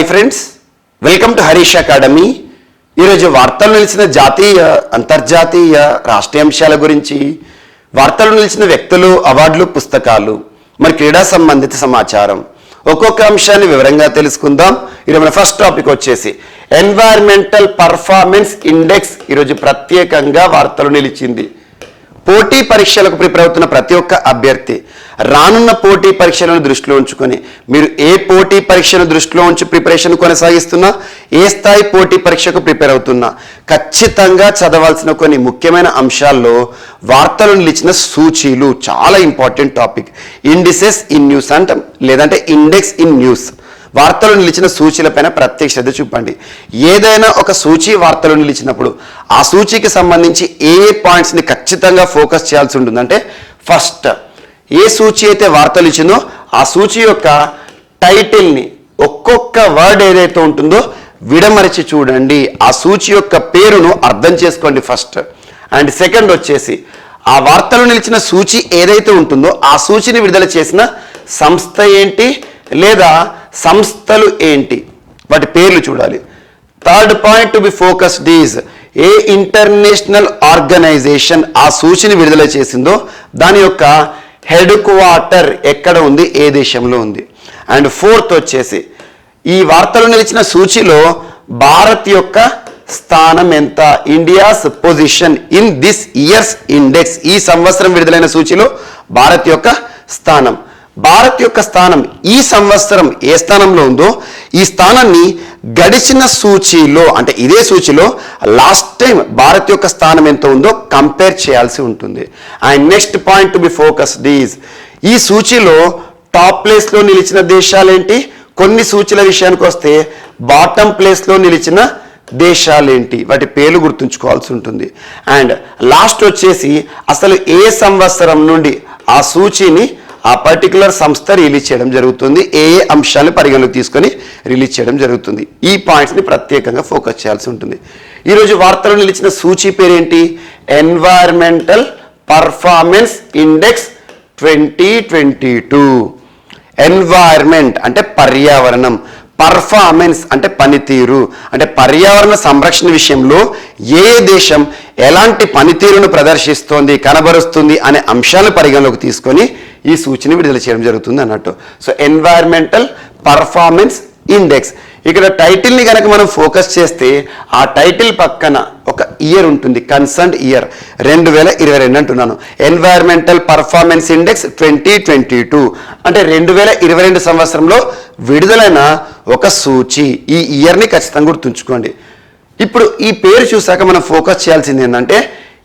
Hi friends, welcome to Harish academy. ఈరోజు వార్తలు నిలిచిన జాతీయ అంతర్జాతీయ రాష్ట్రీయ అంశాల గురించి, వార్తలు నిలిచిన వ్యక్తులు, అవార్డులు, పుస్తకాలు, మరి క్రీడా సంబంధిత సమాచారం ఒక్కొక్క అంశాన్ని వివరంగా తెలుసుకుందాం. ఈరోజు మన ఫస్ట్ టాపిక్ వచ్చేసి ఎన్వైర్మెంటల్ పర్ఫార్మెన్స్ ఇండెక్స్. ఈరోజు ప్రత్యేకంగా వార్తలు నిలిచింది. పోటీ పరీక్షలకు ప్రిపేర్ అవుతున్న ప్రతి ఒక్క అభ్యర్థి రానున్న పోటీ పరీక్షలను దృష్టిలో ఉంచుకొని, మీరు ఏ పోటీ పరీక్షను దృష్టిలో ఉంచి ప్రిపరేషన్ కొనసాగిస్తున్నా, ఏ స్థాయి పోటీ పరీక్షకు ప్రిపేర్ అవుతున్నా, ఖచ్చితంగా చదవాల్సిన కొన్ని ముఖ్యమైన అంశాల్లో వార్తలు నిలిచిన సూచీలు చాలా important topic. Indices in news అంటాం, లేదంటే ఇండెక్స్ ఇన్ న్యూస్. వార్తలు నిలిచిన సూచీలపైన ప్రత్యేక శ్రద్ధ చూపండి. ఏదైనా ఒక సూచీ వార్తలు నిలిచినప్పుడు ఆ సూచీకి సంబంధించి ఏ పాయింట్స్ని ఖచ్చితంగా ఫోకస్ చేయాల్సి ఉంటుందంటే, ఫస్ట్ ఏ సూచీ అయితే వార్తలు ఇచ్చిందో ఆ సూచీ యొక్క టైటిల్ని, ఒక్కొక్క వర్డ్ ఏదైతే ఉంటుందో విడమరిచి చూడండి. ఆ సూచీ యొక్క పేరును అర్థం చేసుకోండి ఫస్ట్. అండ్ సెకండ్ వచ్చేసి ఆ వార్తలు నిలిచిన సూచీ ఏదైతే ఉంటుందో ఆ సూచీని విడుదల చేసిన సంస్థ ఏంటి లేదా సంస్థలు ఏంటి, వాటి పేర్లు చూడాలి. Third point to be focused is a international organization ఆ సూచీని విడుదల చేసిందో దాని యొక్క హెడ్ క్వార్టర్ ఎక్కడ ఉంది, ఏ దేశంలో ఉంది. అండ్ ఫోర్త్ వచ్చేసి ఈ వార్తలు నిలిచిన సూచీలో భారత్ యొక్క స్థానం ఎంత, India's position in this years index. ఈ సంవత్సరం విడుదలైన సూచీలో భారత్ యొక్క స్థానం. భారత్ యొక్క స్థానం ఈ సంవత్సరం ఏ స్థానంలో ఉందో ఈ స్థానాన్ని గడిచిన సూచీలో, అంటే ఇదే సూచీలో లాస్ట్ టైం భారత్ యొక్క స్థానం ఎంత ఉందో కంపేర్ చేయాల్సి ఉంటుంది. And next point to be focused is ఈ సూచీలో టాప్ ప్లేస్లో నిలిచిన దేశాలేంటి, కొన్ని సూచీల విషయానికి వస్తే బాటమ్ ప్లేస్లో నిలిచిన దేశాలేంటి, వాటి పేర్లు గుర్తుంచుకోవాల్సి ఉంటుంది. అండ్ లాస్ట్ వచ్చేసి అసలు ఏ సంవత్సరం నుండి ఆ సూచీని ఆ పర్టికులర్ సంస్థ రిలీజ్ చేయడం జరుగుతుంది, ఏ ఏ అంశాలను పరిగణలోకి తీసుకొని రిలీజ్ చేయడం జరుగుతుంది. ఈ పాయింట్స్ని ప్రత్యేకంగా ఫోకస్ చేయాల్సి ఉంటుంది. ఈరోజు వార్తలు నిలిచిన సూచీ పేరేంటి, ఎన్వైర్మెంటల్ పర్ఫార్మెన్స్ ఇండెక్స్ 2022. ఎన్వైర్మెంట్ అంటే పర్యావరణం, పర్ఫార్మెన్స్ అంటే పనితీరు, అంటే పర్యావరణ సంరక్షణ విషయంలో ఏ దేశం ఎలాంటి పనితీరును ప్రదర్శిస్తోంది, కనబరుస్తుంది అనే అంశాలను పరిగణలోకి తీసుకొని ఈ సూచీని విడుదల చేయడం జరుగుతుంది అన్నట్టు. So environmental performance index. ఇక్కడ టైటిల్ని కనుక మనం ఫోకస్ చేస్తే ఆ టైటిల్ పక్కన ఒక ఇయర్ ఉంటుంది, కన్సర్న్డ్ ఇయర్ 2022 అంటున్నాను. ఎన్వైర్మెంటల్ పర్ఫార్మెన్స్ ఇండెక్స్ 2022 అంటే 2022 సంవత్సరంలో విడుదలైన ఒక సూచీ. ఈ ఇయర్ని ఖచ్చితంగా గుర్తుంచుకోండి. ఇప్పుడు ఈ పేరు చూసాక మనం ఫోకస్ చేయాల్సింది ఏంటంటే,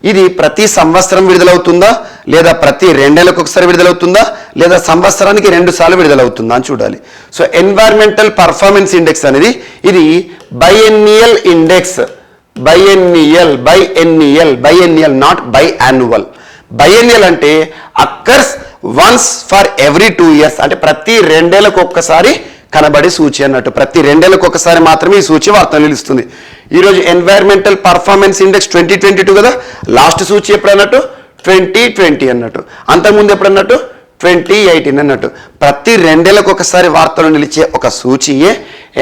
ఇది ప్రతి సంవత్సరం విడుదలవుతుందా, లేదా ప్రతి 2 నెలలకు ఒకసారి విడుదలవుతుందా, లేదా సంవత్సరానికి 2 సార్లు విడుదలవుతుందా అని చూడాలి. సో ఎన్వైర్మెంటల్ పర్ఫార్మెన్స్ ఇండెక్స్ అనేది ఇది బైఎన్నియల్ ఇండెక్స్. బైఎన్నియల్ నాట్ బైయాన్యువల్. బైఎన్నియల్ అంటే occurs once for every 2 years, అంటే ప్రతి 2 ఏళ్లకు ఒక్కసారి కనబడే సూచి అన్నట్టు. ప్రతి 2 ఏళ్లకు ఒకసారి మాత్రమే ఈ సూచి వార్తలు నిలుస్తుంది. ఈరోజు ఎన్వైర్మెంటల్ పర్ఫార్మెన్స్ ఇండెక్స్ 2022 కదా, లాస్ట్ సూచి ఎప్పుడు అన్నట్టు 2020 అన్నట్టు, అంతకుముందు ఎప్పుడు అన్నట్టు 2018 అన్నట్టు. ప్రతి 2 ఏళ్లకు ఒకసారి వార్తలు నిలిచే ఒక సూచీయే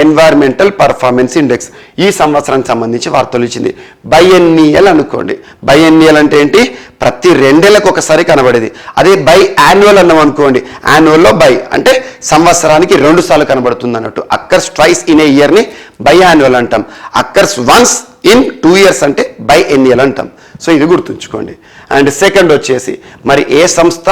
ఎన్వైర్మెంటల్ పర్ఫార్మెన్స్ ఇండెక్స్. ఈ సంవత్సరానికి సంబంధించి వార్తలు ఇచ్చింది. బైఎన్నియల్ అనుకోండి. బైఎన్నియల్ అంటే ఏంటి, ప్రతి 2 ఏళ్లకు ఒకసారి కనబడేది. అదే బై యాన్యువల్ అన్నాం అనుకోండి, యాన్యువల్లో బై అంటే సంవత్సరానికి 2 సార్లు కనబడుతుంది అన్నట్టు. అక్కర్స్ ట్వైస్ ఇన్ ఏ ఇయర్ని బై యాన్యువల్ అంటాం. అక్కర్స్ వన్స్ ఇన్ 2 ఇయర్స్ అంటే బై ఎన్నియల్ అంటాం. సో ఇది గుర్తుంచుకోండి. అండ్ సెకండ్ వచ్చేసి మరి ఏ సంస్థ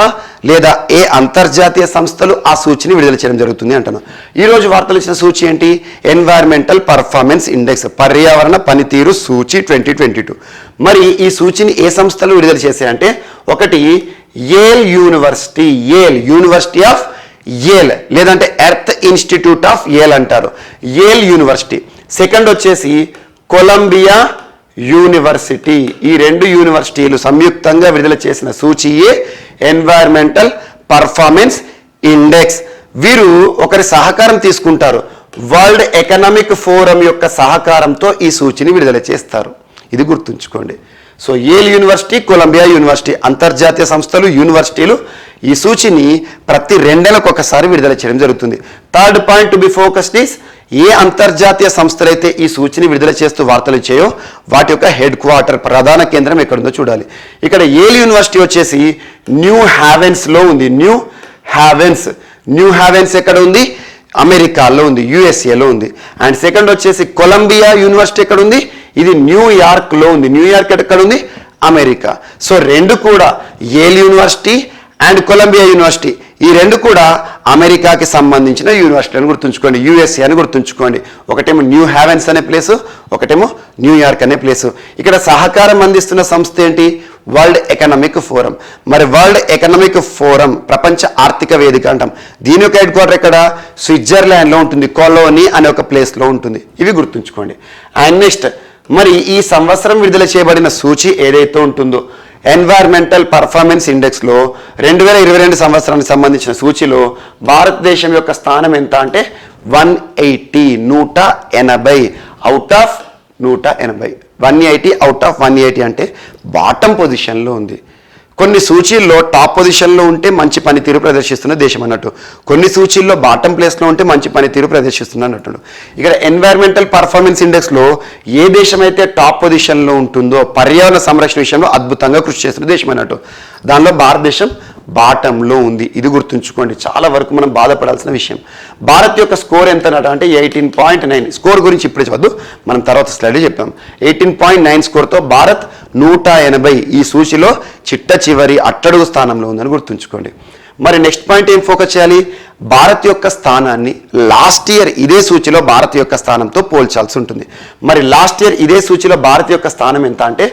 లేదా ఏ అంతర్జాతీయ సంస్థలు ఆ సూచీని విడుదల చేయడం జరుగుతుంది అంటాను. ఈరోజు వార్తలు ఇచ్చిన సూచీ ఏంటి, ఎన్వైర్మెంటల్ పర్ఫార్మెన్స్ ఇండెక్స్, పర్యావరణ పనితీరు సూచీ 2022. మరి ఈ సూచీని ఏ సంస్థలు విడుదల చేశాయంటే, ఒకటి Yale university, university of Yale, లేదంటే ఎర్త్ ఇన్స్టిట్యూట్ ఆఫ్ యేల్ అంటారు, యేల్ యూనివర్సిటీ. సెకండ్ వచ్చేసి కొలంబియా యూనివర్సిటీ. ఈ 2 యూనివర్సిటీలు సంయుక్తంగా విడుదల చేసిన సూచీయే ఎన్వైర్మెంటల్ పర్ఫార్మెన్స్ ఇండెక్స్. వీరు ఒకరి సహకారం తీసుకుంటారు, వరల్డ్ ఎకనామిక్ ఫోరం యొక్క సహకారంతో ఈ సూచీని విడుదల చేస్తారు. ఇది గుర్తుంచుకోండి. సో ఏల్ యూనివర్సిటీ, కొలంబియా యూనివర్సిటీ అంతర్జాతీయ సంస్థలు, యూనివర్సిటీలు ఈ సూచిని ప్రతి 2 నెలలకు ఒకసారి విడుదల చేయడం జరుగుతుంది. Third point to be focused is a అంతర్జాతీయ సంస్థలైతే ఈ సూచిని విడుదల చేస్తూ వార్తలు ఇచ్చాయో వాటి యొక్క హెడ్ క్వార్టర్ ప్రధాన కేంద్రం ఎక్కడుందో చూడాలి. ఇక్కడ ఏల్ యూనివర్సిటీ వచ్చేసి న్యూ హ్యావెన్స్లో ఉంది. న్యూ హ్యావెన్స్ ఎక్కడ ఉంది? అమెరికాలో ఉంది, యుఎస్ఏలో ఉంది. అండ్ సెకండ్ వచ్చేసి కొలంబియా యూనివర్సిటీ ఎక్కడ ఉంది? ఇది న్యూయార్క్లో ఉంది. న్యూయార్క్ ఎక్కడ ఉంది? అమెరికా. సో రెండు కూడా ఏల్ యూనివర్సిటీ అండ్ కొలంబియా యూనివర్సిటీ ఈ రెండు కూడా అమెరికాకి సంబంధించిన యూనివర్సిటీ అని గుర్తుంచుకోండి, యుఎస్ఏ అని గుర్తుంచుకోండి. ఒకటేమో న్యూ హ్యావెన్స్ అనే ప్లేసు, ఒకటేమో న్యూయార్క్ అనే ప్లేసు. ఇక్కడ సహకారం అందిస్తున్న సంస్థ ఏంటి? World economic forum. మరి వరల్డ్ ఎకనామిక్ ఫోరం ప్రపంచ ఆర్థిక వేదిక అంటాం. దీని యొక్క హెడ్ క్వార్టర్ ఎక్కడ? స్విట్జర్లాండ్లో ఉంటుంది, కొలోనీ అనే ఒక ప్లేస్లో ఉంటుంది. ఇవి గుర్తుంచుకోండి. అండ్ నెక్స్ట్ మరి ఈ సంవత్సరం విడుదల చేయబడిన సూచి ఏదైతే ఉంటుందో ఎన్వైర్మెంటల్ పర్ఫార్మెన్స్ ఇండెక్స్లో 2022 సంవత్సరానికి సంబంధించిన సూచిలో భారతదేశం యొక్క స్థానం ఎంత అంటే 180, 180 అవుట్ ఆఫ్ 180. 180 అవుట్ ఆఫ్ 180 అంటే బాటమ్ పొజిషన్లో ఉంది. కొన్ని సూచీల్లో టాప్ పొజిషన్లో ఉంటే మంచి పనితీరు ప్రదర్శిస్తున్న దేశం అన్నట్టు, కొన్ని సూచీల్లో బాటమ్ ప్లేస్లో ఉంటే మంచి పనితీరు ప్రదర్శిస్తుంది అన్నట్టు. ఇక్కడ ఎన్వైర్మెంటల్ పర్ఫార్మెన్స్ ఇండెక్స్లో ఏ దేశం అయితే టాప్ పొజిషన్లో ఉంటుందో పర్యావరణ సంరక్షణ విషయంలో అద్భుతంగా కృషి చేస్తున్న దేశం అన్నట్టు, దానిలో భారతదేశం బాటంలో ఉంది. ఇది గుర్తుంచుకోండి, చాలా వరకు మనం బాధపడాల్సిన విషయం. భారత్ యొక్క స్కోర్ ఎంత అంటే 18.9. స్కోర్ గురించి ఇప్పుడు చెప్పద్దు, మనం తర్వాత స్లైడ్ చెప్పాం. 18.9 స్కోర్తో భారత్ 180 ఈ సూచిలో చిట్ట చివరి అట్టడుగు స్థానంలో ఉందని గుర్తుంచుకోండి. మరి నెక్స్ట్ పాయింట్ ఏం ఫోకస్ చేయాలి? భారత్ యొక్క స్థానాన్ని లాస్ట్ ఇయర్ ఇదే సూచిలో భారత్ యొక్క స్థానంతో పోల్చాల్సి ఉంటుంది. మరి లాస్ట్ ఇయర్ ఇదే సూచిలో భారత్ యొక్క స్థానం ఎంత అంటే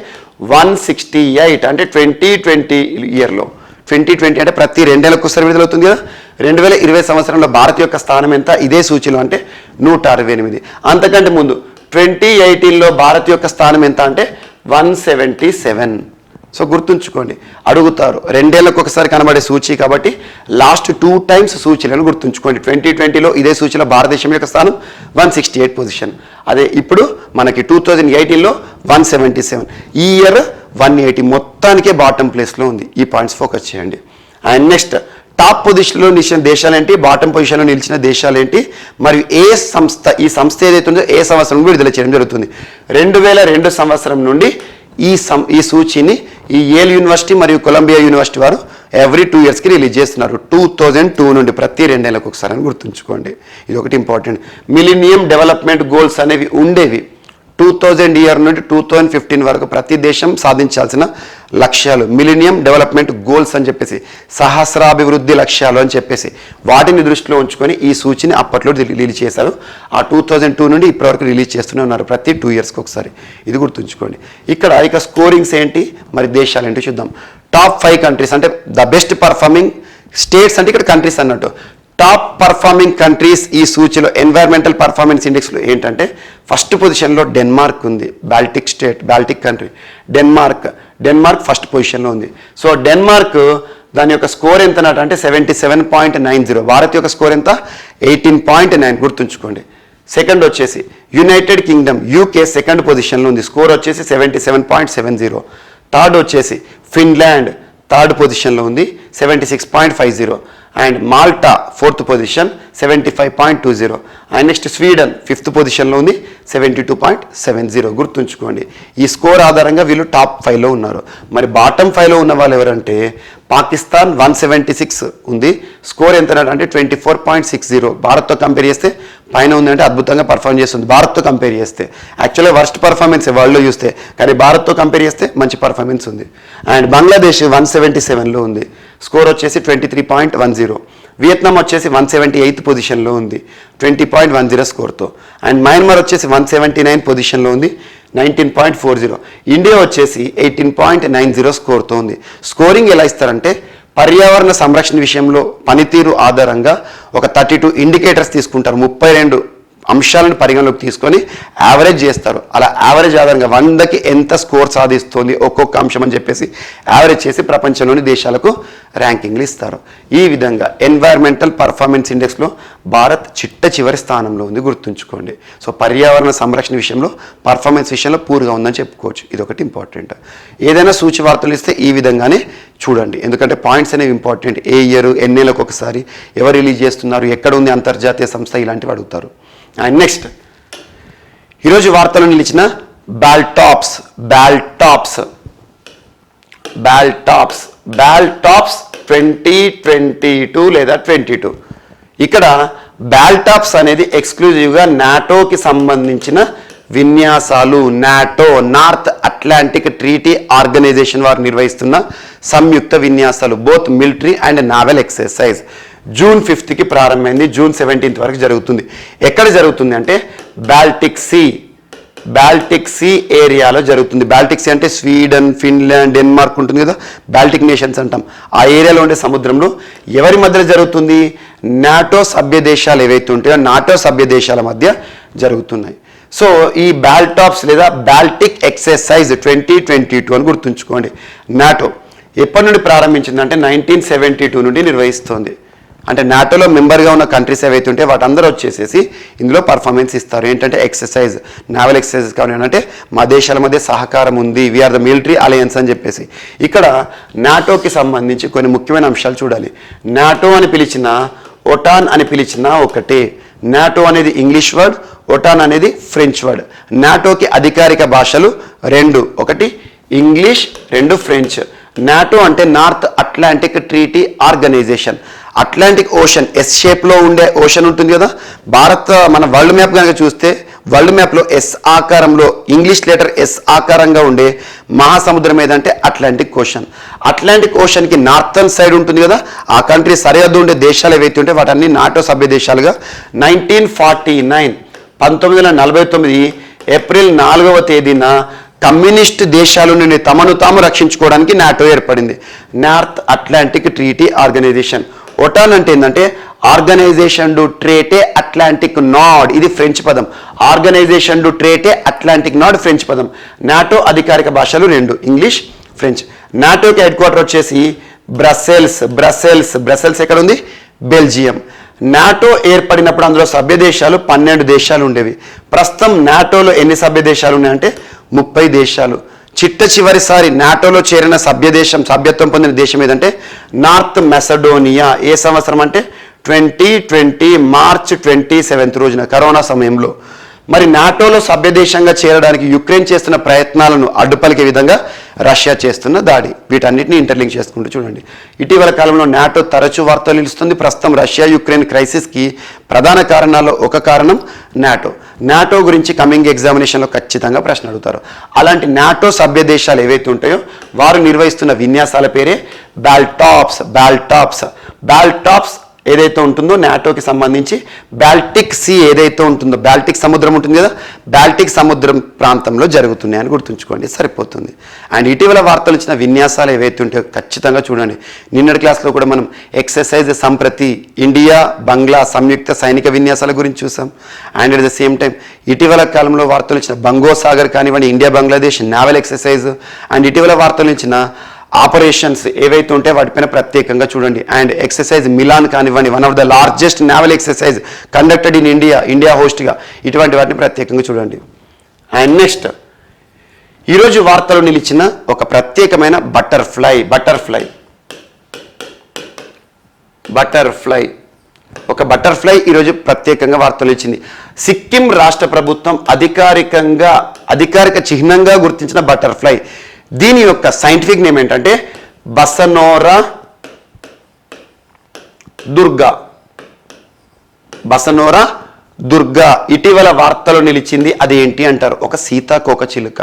168. అంటే 2020 ఇయర్లో 2020 అంటే ప్రతి 2 నెలలకు ఒకసారి విడుదలవుతుంది కదా. 2020 సంవత్సరంలో భారత్ యొక్క స్థానం ఎంత ఇదే సూచిలో అంటే 168. అంతకంటే ముందు 2018లో భారత్ యొక్క స్థానం ఎంత అంటే 177. సో గుర్తుంచుకోండి, అడుగుతారు 2 ఏళ్లకు ఒకసారి కనబడే సూచి కాబట్టి లాస్ట్ 2 టైమ్స్ సూచీలను గుర్తుంచుకోండి. 2020లో ఇదే సూచిలో భారతదేశం యొక్క స్థానం 168 పొజిషన్. అదే ఇప్పుడు మనకి 2018లో 177. ఈ ఇయర్ 180. మొత్తానికే బాటమ్ ప్లేస్లో ఉంది. ఈ పాయింట్స్ ఫోకస్ చేయండి. అండ్ నెక్స్ట్ టాప్ పొజిషన్లో నిలిచిన దేశాలేంటి, బాటమ్ పొజిషన్లో నిలిచిన దేశాలేంటి, మరియు ఏ సంస్థ ఈ సంస్థ ఏదైతే ఉందో ఏ సంవత్సరం విడుదల చేయడం జరుగుతుంది. 2002 సంవత్సరం నుండి ఈ సూచిని ఈ ఏల్ యూనివర్సిటీ మరియు కొలంబియా యూనివర్సిటీ వారు ఎవ్రీ 2 ఇయర్స్కి రిలీజ్ చేస్తున్నారు. 2002 నుండి ప్రతి 2 నెలలకు ఒకసారి అని గుర్తుంచుకోండి. ఇది ఒకటి ఇంపార్టెంట్. మిలీనియం డెవలప్మెంట్ గోల్స్ అనేవి ఉండేవి 2000 ఇయర్ నుండి 2015 వరకు ప్రతి దేశం సాధించాల్సిన లక్ష్యాలు, మిలీనియం డెవలప్మెంట్ గోల్స్ అని చెప్పేసి, సహస్రాభివృద్ధి లక్ష్యాలు అని చెప్పేసి వాటిని దృష్టిలో ఉంచుకొని ఈ సూచిని అప్పట్లో రిలీజ్ చేశారు. ఆ 2002 నుండి ఇప్పటివరకు రిలీజ్ చేస్తూనే ఉన్నారు ప్రతి 2 ఇయర్స్కి ఒకసారి. ఇది గుర్తుంచుకోండి. ఇక స్కోరింగ్స్ ఏంటి, మరి దేశాలు ఏంటి చూద్దాం. టాప్ 5 కంట్రీస్ అంటే ద బెస్ట్ పర్ఫార్మింగ్ స్టేట్స్ అంటే ఇక్కడ కంట్రీస్ అన్నట్టు. టాప్ పర్ఫార్మింగ్ కంట్రీస్ ఈ సూచిలో ఎన్వైర్మెంటల్ పర్ఫార్మెన్స్ ఇండెక్స్లో ఏంటంటే ఫస్ట్ పొజిషన్లో డెన్మార్క్ ఉంది. బాల్టిక్ కంట్రీ డెన్మార్క్ ఫస్ట్ పొజిషన్లో ఉంది. సో డెన్మార్క్ దాని యొక్క స్కోర్ ఎంత అంటే 77.90. భారత్ యొక్క స్కోర్ ఎంత 18.9 గుర్తుంచుకోండి. సెకండ్ వచ్చేసి యునైటెడ్ కింగ్డమ్ యూకే సెకండ్ పొజిషన్లో ఉంది. స్కోర్ వచ్చేసి 77.70. థర్డ్ వచ్చేసి ఫిన్లాండ్ థర్డ్ పొజిషన్లో ఉంది 76.50. And Malta fourth position 75.20. And next Sweden fifth పొజిషన్లో ఉంది 72.70. గుర్తుంచుకోండి. ఈ స్కోర్ ఆధారంగా వీళ్ళు టాప్ 5లో ఉన్నారు. మరి బాటమ్ 5లో ఉన్న వాళ్ళు ఎవరంటే పాకిస్తాన్ 176 ఉంది. స్కోర్ ఎంత అంటే 24.60. భారత్తో కంపేర్ చేస్తే పైన ఉందంటే అద్భుతంగా పర్ఫామ్ చేస్తుంది. భారత్తో కంపేర్ చేస్తే యాక్చువల్గా వర్స్ట్ పర్ఫార్మెన్స్ వరల్డ్లో చూస్తే, కానీ భారత్తో కంపేర్ చేస్తే మంచి పర్ఫార్మెన్స్ ఉంది. అండ్ బంగ్లాదేశ్ 177లో ఉంది. స్కోర్ వచ్చేసి 23.10. వియత్నాం వచ్చేసి 178th పొజిషన్లో ఉంది 20.10 స్కోర్తో. అండ్ మయన్మార్ వచ్చేసి 179 పొజిషన్లో ఉంది 19.40. ఇండియా వచ్చేసి 18.90 స్కోర్తో ఉంది. స్కోరింగ్ ఎలా ఇస్తారంటే పర్యావరణ సంరక్షణ విషయంలో పనితీరు ఆధారంగా ఒక 32 ఇండికేటర్స్ తీసుకుంటారు. 32 అంశాలను పరిగణలోకి తీసుకొని యావరేజ్ చేస్తారు. అలా యావరేజ్ ఆధారంగా 100కి ఎంత స్కోర్ సాధిస్తుంది ఒక్కొక్క అంశం అని చెప్పేసి యావరేజ్ చేసి ప్రపంచంలోని దేశాలకు ర్యాంకింగ్లు ఇస్తారు. ఈ విధంగా ఎన్వైర్మెంటల్ పర్ఫార్మెన్స్ ఇండెక్స్లో భారత్ చివరి స్థానంలో ఉంది, గుర్తుంచుకోండి. సో పర్యావరణ సంరక్షణ విషయంలో పర్ఫార్మెన్స్ విషయంలో పూర్గా ఉందని చెప్పుకోవచ్చు. ఇది ఒకటి ఇంపార్టెంట్. ఏదైనా సూచి వార్తలు ఇస్తే ఈ విధంగానే చూడండి, ఎందుకంటే పాయింట్స్ అనేవి ఇంపార్టెంట్. ఏ ఇయర్, ఎన్నేళ్ళకు ఒకసారి, ఎవరు రిలీజ్ చేస్తున్నారు, ఎక్కడ ఉంది అంతర్జాతీయ సంస్థ, ఇలాంటివి అడుగుతారు. అండ్ నెక్స్ట్ ఈరోజు వార్తలు నిలిచిన బాల్టాప్స్ 2022 లేదా 22. ఇక్కడ బాల్టాప్స్ అనేది ఎక్స్క్లూజివ్గా నాటోకి సంబంధించిన విన్యాసాలు. NATO, North Atlantic Treaty Organization వారు నిర్వహిస్తున్న సంయుక్త విన్యాసాలు, both military and naval exercise. June 5కి ప్రారంభమైంది, జూన్ 17 వరకు జరుగుతుంది. ఎక్కడ జరుగుతుంది అంటే బాల్టిక్ సీ ఏరియాలో జరుగుతుంది. బాల్టిక్ సీ అంటే స్వీడన్, ఫిన్లాండ్, డెన్మార్క్ ఉంటుంది కదా, బాల్టిక్ నేషన్స్ అంటాం. ఆ ఏరియాలో ఉండే సముద్రంలో ఎవరి మధ్య జరుగుతుంది? నాటో సభ్య దేశాలు ఏవైతే ఉంటాయో నాటో సభ్య దేశాల మధ్య జరుగుతున్నాయి. సో ఈ బాల్టాప్స్ లేదా బాల్టిక్ ఎక్సర్సైజ్ 2022 అని గుర్తుంచుకోండి. నాటో ఎప్పటి నుండి ప్రారంభించిందంటే 1972 నుండి నిర్వహిస్తోంది. అంటే నాటోలో మెంబర్గా ఉన్న కంట్రీస్ ఏవైతే ఉంటే వాటందరూ వచ్చేసేసి ఇందులో పర్ఫార్మెన్స్ ఇస్తారు. ఏంటంటే ఎక్సర్సైజ్, నావల్ ఎక్సర్సైజ్ కావాలి అంటే మా దేశాల మధ్య సహకారం ఉంది, వీఆర్ ద మిలిటరీ అలయన్స్ అని చెప్పేసి. ఇక్కడ నాటోకి సంబంధించి కొన్ని ముఖ్యమైన అంశాలు చూడాలి. నాటో అని పిలిచిన, ఒటాన్ అని పిలిచిన ఒకటే. నాటో అనేది ఇంగ్లీష్ వర్డ్, ఒటాన్ అనేది ఫ్రెంచ్ వర్డ్. నాటోకి అధికారిక భాషలు 2, ఒకటి ఇంగ్లీష్, 2 ఫ్రెంచ్. నాటో అంటే North Atlantic Treaty Organization. Atlantic Ocean, S షేప్లో ఉండే ఓషన్ ఉంటుంది కదా, భారత్ మన వరల్డ్ మ్యాప్ కనుక చూస్తే వరల్డ్ మ్యాప్లో ఎస్ ఆకారంలో, ఇంగ్లీష్ లెటర్ ఎస్ ఆకారంగా ఉండే మహాసముద్రం ఏదంటే అట్లాంటిక్ ఓషన్. అట్లాంటిక్ ఓషన్కి నార్థన్ సైడ్ ఉంటుంది కదా, ఆ కంట్రీ సరిహద్దు ఉండే దేశాలు ఏవైతే ఉంటే వాటన్ని నాటో సభ్య దేశాలుగా 1949 ఏప్రిల్ 4వ తేదీన కమ్యూనిస్ట్ దేశాల నుండి తమను తాము రక్షించుకోవడానికి నాటో ఏర్పడింది. North Atlantic Treaty Organisation. OTAN అంటే ఏంటంటే ఆర్గనైజేషన్ డు ట్రేటే అట్లాంటిక్ నాడ్, ఇది ఫ్రెంచ్ పదం. ఆర్గనైజేషన్ డు ట్రేటే అట్లాంటిక్ నాడ్ ఫ్రెంచ్ పదం. నాటో అధికారిక భాషలు 2, ఇంగ్లీష్, ఫ్రెంచ్. నాటోకి హెడ్ క్వార్టర్ వచ్చేసి బ్రసెల్స్ ఎక్కడ ఉంది? బెల్జియం. నాటో ఏర్పడినప్పుడు అందులో సభ్య దేశాలు 12 దేశాలు ఉండేవి. ప్రస్తుతం నాటోలో ఎన్ని సభ్య దేశాలు ఉన్నాయంటే 30 దేశాలు. చివరిసారి నాటోలో చేరిన సభ్యత్వం పొందిన దేశం ఏదంటే నార్త్ మెసడోనియా. ఏ సంవత్సరం అంటే 2020 మార్చ్ 27 రోజున, కరోనా సమయంలో. మరి నాటోలో సభ్య దేశంగా చేరడానికి యుక్రెయిన్ చేస్తున్న ప్రయత్నాలను అడ్డుపలికే విధంగా రష్యా చేస్తున్న దాడి. వీటన్నిటిని ఇంటర్లింక్ చేసుకుంటూ చూడండి. ఇటీవల కాలంలో నాటో తరచూ వార్తలు నిలుస్తుంది. ప్రస్తుతం రష్యా యుక్రెయిన్ క్రైసిస్కి ప్రధాన కారణాల్లో ఒక కారణం నాటో గురించి కమింగ్ ఎగ్జామినేషన్లో ఖచ్చితంగా ప్రశ్న అడుగుతారు. అలాంటి నాటో సభ్య దేశాలు ఏవైతే ఉంటాయో వారు నిర్వహిస్తున్న విన్యాసాల పేరే బాల్టాప్స్ ఏదైతే ఉంటుందో నాటోకి సంబంధించి బాల్టిక్ సీ ఏదైతే ఉంటుందో, బాల్టిక్ సముద్రం ఉంటుంది కదా, బాల్టిక్ సముద్రం ప్రాంతంలో జరుగుతున్నాయని గుర్తుంచుకోండి, సరిపోతుంది. అండ్ ఇటీవల వార్తలు ఇచ్చిన విన్యాసాలు ఏవైతే ఉంటాయో ఖచ్చితంగా చూడండి. నిన్నటి క్లాస్లో కూడా మనం ఎక్సర్సైజ్ సంప్రతి ఇండియా బంగ్లా సంయుక్త సైనిక విన్యాసాల గురించి చూసాం. And at the same time ఇటీవల కాలంలో వార్తలు ఇచ్చిన బంగోసాగర్ కానివ్వండి, India Bangladesh naval exercise, and ఇటీవల వార్తలు ఇచ్చిన ఆపరేషన్స్ ఏవైతే ఉంటే వాటిపైన ప్రత్యేకంగా చూడండి. అండ్ ఎక్సర్సైజ్ మిలాన్ కానివ్వండి, one of the largest naval exercise conducted in India హోస్ట్గా, ఇటువంటి వాటిని ప్రత్యేకంగా చూడండి. అండ్ నెక్స్ట్ ఈరోజు వార్తలు నిలిచిన ఒక ప్రత్యేకమైన బటర్ఫ్లై ఒక బటర్ఫ్లై ఈరోజు ప్రత్యేకంగా వార్తలు ఇచ్చింది. సిక్కిం రాష్ట్ర ప్రభుత్వం అధికారిక చిహ్నంగా గుర్తించిన బటర్ఫ్లై. దీని యొక్క సైంటిఫిక్ నేమ్ ఏంటంటే బసనోరా దుర్గా. ఇటీవల వార్తలు నిలిచింది అది ఏంటి అంటారు, ఒక సీతాకోక చిలుక.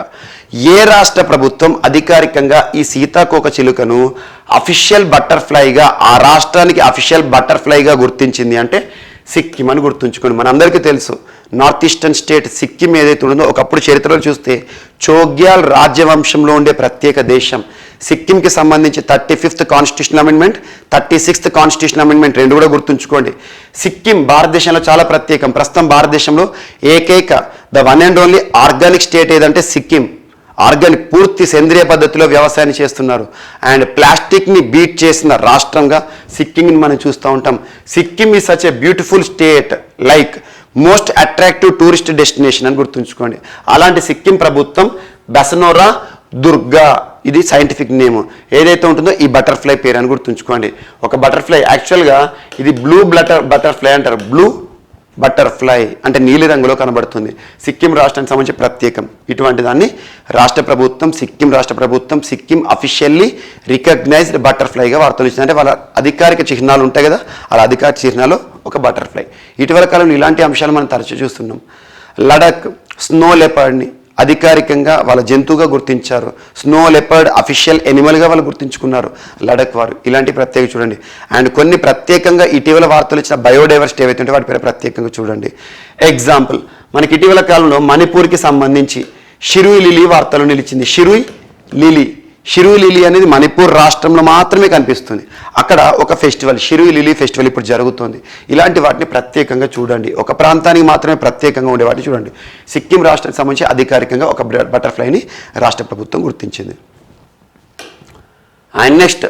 ఏ రాష్ట్ర ప్రభుత్వం అధికారికంగా ఈ సీతాకోక చిలుకను అఫీషియల్ బటర్ఫ్లైగా, ఆ రాష్ట్రానికి అఫీషియల్ బటర్ఫ్లైగా గుర్తించింది అంటే సిక్కిం అని గుర్తుంచుకోండి. మనందరికీ తెలుసు నార్త్ ఈస్టర్న్ స్టేట్ సిక్కిం ఏదైతే ఉందో ఒకప్పుడు చరిత్రలో చూస్తే చోగ్యాల్ రాజ్యవంశంలో ఉండే ప్రత్యేక దేశం. సిక్కింకి సంబంధించి 35th constitutional amendment, 36th constitutional amendment రెండు కూడా గుర్తుంచుకోండి. సిక్కిం భారతదేశంలో చాలా ప్రత్యేకం. ప్రస్తుతం భారతదేశంలో ఏకైక the one and only organic state ఏదంటే సిక్కిం. ఆర్గానిక్ పూర్తి సేంద్రియ పద్ధతిలో వ్యవసాయాన్ని చేస్తున్నారు. అండ్ ప్లాస్టిక్ని బీట్ చేసిన రాష్ట్రంగా సిక్కింని మనం చూస్తూ ఉంటాం. Sikkim is such a beautiful state, like most attractive tourist destination అని గుర్తుంచుకోండి. అలాంటి సిక్కిం ప్రభుత్వం బెసనోరా దుర్గా, ఇది సైంటిఫిక్ నేమ్ ఏదైతే ఉంటుందో ఈ బటర్ఫ్లై పేరు అని గుర్తుంచుకోండి. ఒక బటర్ఫ్లై, యాక్చువల్గా ఇది బ్లూ బటర్ఫ్లై అంటారు. బ్లూ బటర్ఫ్లై అంటే నీలి రంగులో కనబడుతుంది. సిక్కిం రాష్ట్రానికి సంబంధించి ప్రత్యేకం. ఇటువంటి దాన్ని రాష్ట్ర ప్రభుత్వం, సిక్కిం రాష్ట్ర ప్రభుత్వం సిక్కిం అఫీషియల్లీ రికగ్నైజ్డ్ బటర్ఫ్లైగా వార్తలు ఇచ్చింది. అంటే వాళ్ళ అధికారిక చిహ్నాలు ఉంటాయి కదా, అలా అధికారిక చిహ్నాలు ఒక బటర్ఫ్లై. ఇటీవల కాలంలో ఇలాంటి అంశాలు మనం తరచూ చూస్తున్నాం. లడక్ స్నో లెపర్డ్ని అధికారికంగా వాళ్ళ జంతువుగా గుర్తించారు. స్నో లెపర్డ్ అఫీషియల్ ఎనిమల్గా వాళ్ళు గుర్తించుకున్నారు లడక్ వారు. ఇలాంటి ప్రత్యేక చూడండి. అండ్ కొన్ని ప్రత్యేకంగా ఇటీవల వార్తలు ఇచ్చిన బయోడైవర్సిటీ ఏవైతే ఉంటే వాటి పేరు ప్రత్యేకంగా చూడండి. ఎగ్జాంపుల్, మనకి ఇటీవల కాలంలో మణిపూర్కి సంబంధించి షిరుయి లిలీ వార్తలు నిలిచింది. షిరుయి లిలీ అనేది మణిపూర్ రాష్ట్రంలో మాత్రమే కనిపిస్తుంది. అక్కడ ఒక ఫెస్టివల్, షిరుయి లిలీ ఫెస్టివల్ ఇప్పుడు జరుగుతుంది. ఇలాంటి వాటిని ప్రత్యేకంగా చూడండి. ఒక ప్రాంతానికి మాత్రమే ప్రత్యేకంగా ఉండే వాటిని చూడండి. సిక్కిం రాష్ట్రానికి సంబంధించి అధికారికంగా ఒక బటర్ఫ్లైని రాష్ట్ర ప్రభుత్వం గుర్తించింది. అండ్ నెక్స్ట్,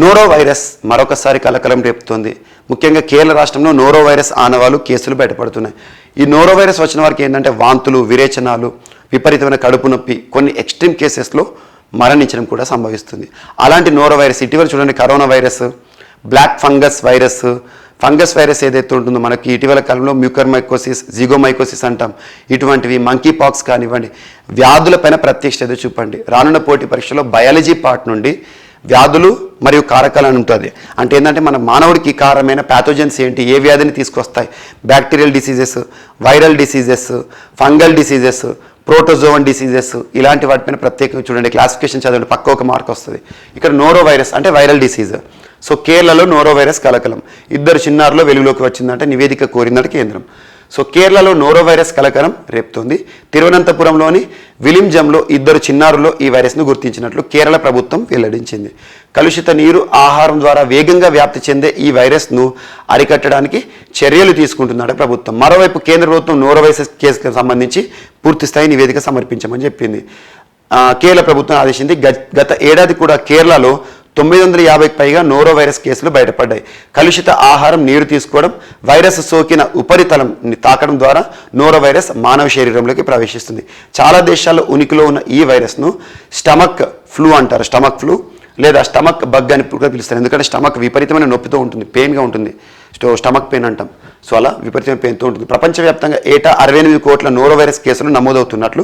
నోరో వైరస్ మరొకసారి కలకలం రేపుతోంది. ముఖ్యంగా కేరళ రాష్ట్రంలో నోరో వైరస్ ఆనవాళ్ళు కేసులు బయటపడుతున్నాయి. ఈ నోరో వైరస్ వచ్చిన వారికి ఏంటంటే వాంతులు, విరేచనాలు, విపరీతమైన కడుపు నొప్పి, కొన్ని ఎక్స్ట్రీమ్ కేసెస్లో మరణించడం కూడా సంభవిస్తుంది. అలాంటి నోరో వైరస్ ఇటీవల చూడండి, corona virus, black fungus virus ఏదైతే ఉంటుందో మనకి ఇటీవల కాలంలో మ్యూకర్మైకోసిస్, జిగోమైకోసిస్ అంటాం. ఇటువంటివి మంకీ పాక్స్ కానివ్వండి, వ్యాధులపైన ప్రత్యేక శ్రద్ధ చూపండి. రానున్న పోటీ పరీక్షలో బయాలజీ పార్ట్ నుండి వ్యాధులు మరియు కారకాలు అని ఉంటుంది. అంటే ఏంటంటే మన మానవుడికి కారమైన ప్యాథోజన్స్ ఏంటి, ఏ వ్యాధిని తీసుకొస్తాయి, bacterial diseases, viral diseases, fungal diseases, protozoan diseases, ఇలాంటి వాటిపైన ప్రత్యేకంగా చూడండి. క్లాసిఫికేషన్ చదవండి, పక్క ఒక మార్క్ వస్తుంది. ఇక్కడ నోరో వైరస్ అంటే వైరల్ డిసీజ్. సో కేరళలో నోరో వైరస్ కలకలం. 2 చిన్నారులో వెలుగులోకి వచ్చిందంటే నివేదిక కోరిందంటే కేంద్రం. సో కేరళలో నోరో వైరస్ కలకలం రేపుతోంది. తిరువనంతపురంలోని విలింజంలో 2 చిన్నారుల్లో ఈ వైరస్ను గుర్తించినట్లు కేరళ ప్రభుత్వం వెల్లడించింది. కలుషిత నీరు, ఆహారం ద్వారా వేగంగా వ్యాప్తి చెందే ఈ వైరస్ను అరికట్టడానికి చర్యలు తీసుకుంటుందట ప్రభుత్వం. మరోవైపు కేంద్ర ప్రభుత్వం నోరో వైరస్ కేసుకు సంబంధించి పూర్తిస్థాయి నివేదిక సమర్పించమని చెప్పింది. కేరళ ప్రభుత్వం ఆదేశించింది. గత ఏడాది కూడా కేరళలో 950కి పైగా నోరో వైరస్ కేసులు బయటపడ్డాయి. కలుషిత ఆహారం, నీరు తీసుకోవడం, వైరస్ సోకిన ఉపరితలం తాకడం ద్వారా నోరో వైరస్ మానవ శరీరంలోకి ప్రవేశిస్తుంది. చాలా దేశాల్లో ఉనికిలో ఉన్న ఈ వైరస్ను స్టమక్ ఫ్లూ అంటారు. స్టమక్ ఫ్లూ లేదా స్టమక్ బగ్ అని కూడా పిలుస్తారు. ఎందుకంటే స్టమక్ విపరీతమైన నొప్పితో ఉంటుంది, పెయిన్గా ఉంటుంది. స్టమక్ పెయిన్ అంటాం. సో అలా విపరీతమైన పెయిన్తో ఉంటుంది. ప్రపంచవ్యాప్తంగా ఏటా 68 కోట్ల నోరో వైరస్ కేసులు నమోదవుతున్నట్లు